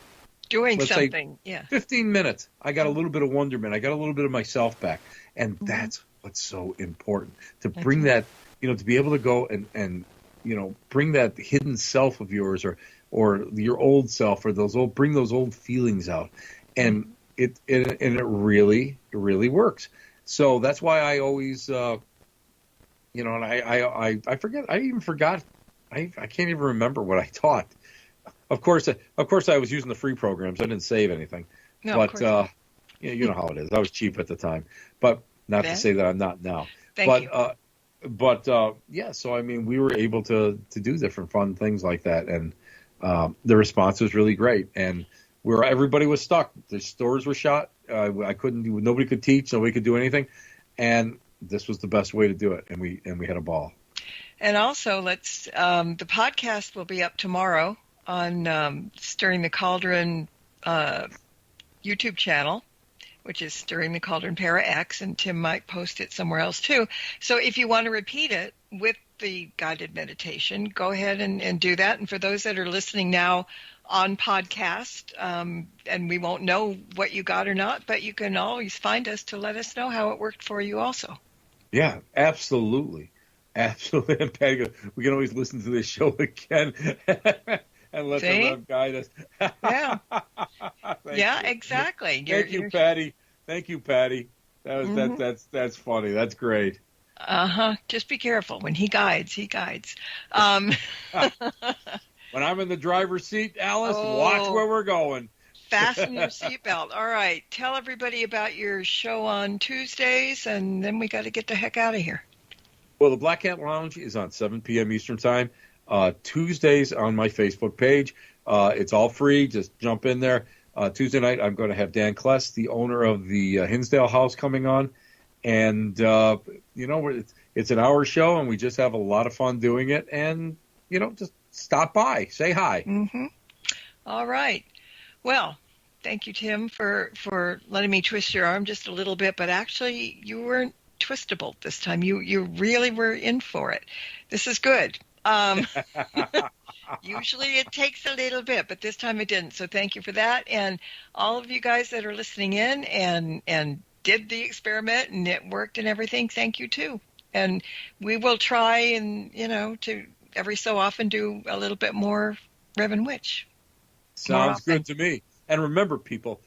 doing something, 15 minutes, I got a Mm-hmm. little bit of wonderment, I got a little bit of myself back, and Mm-hmm. that's what's so important, to bring that, to be able to go and bring that hidden self of yours or your old self or bring those old feelings out, and it really works. So that's why I always, and I forget. I even forgot. I can't even remember what I taught. Of course, I was using the free programs. I didn't save anything. No, but you know how it is. I was cheap at the time, but not to say that I'm not now. Thank you. So I mean, we were able to do different fun things like that, and the response was really great. And where everybody was stuck, the stores were shut. Nobody could teach, nobody could do anything, and this was the best way to do it. And we had a ball. And also, the podcast will be up tomorrow on Stirring the Cauldron YouTube channel, which is Stirring the Cauldron Para X, and Tim might post it somewhere else too. So if you want to repeat it with the guided meditation, go ahead and do that. And for those that are listening now on podcast, and we won't know what you got or not, but you can always find us to let us know how it worked for you also. Yeah, absolutely. Absolutely. And Patty goes, we can always listen to this show again and let the Rev guide us. Yeah, exactly. Thank you, Patty. That's funny. That's great. Just be careful. When he guides. When I'm in the driver's seat, Alice, watch where we're going. Fasten your seatbelt. All right. Tell everybody about your show on Tuesdays, and then we got to get the heck out of here. Well, the Black Cat Lounge is on 7 p.m. Eastern Time. Tuesdays on my Facebook page. It's all free. Just jump in there. Tuesday night, I'm going to have Dan Kless, the owner of the Hinsdale House, coming on. And, it's an hour show, and we just have a lot of fun doing it. And, just stop by. Say hi. Mm-hmm. All right. Well, thank you, Tim, for letting me twist your arm just a little bit. But actually, you weren't twistable this time. You really were in for it. This is good. Usually it takes a little bit, but this time it didn't. So thank you for that. And all of you guys that are listening in and did the experiment and it worked and everything, thank you too. And we will try and, to every so often do a little bit more Reverend Witch. Sounds good to me. And remember, people,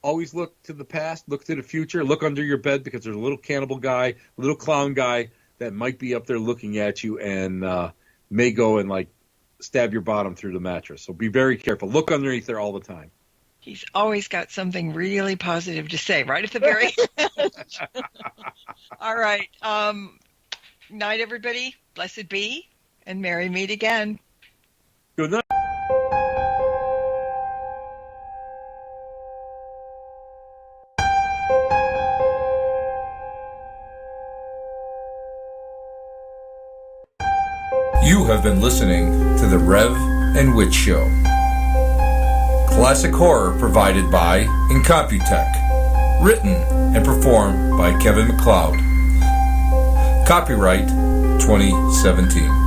always look to the past, look to the future, look under your bed, because there's a little cannibal guy, a little clown guy that might be up there looking at you and may go and stab your bottom through the mattress. So be very careful. Look underneath there all the time. He's always got something really positive to say right at the very end. All right. Night, everybody. Blessed be, and merry meet again. Good night. You have been listening to The Rev and Witch Show. Classic horror provided by Incomputech. Written and performed by Kevin MacLeod. Copyright 2017.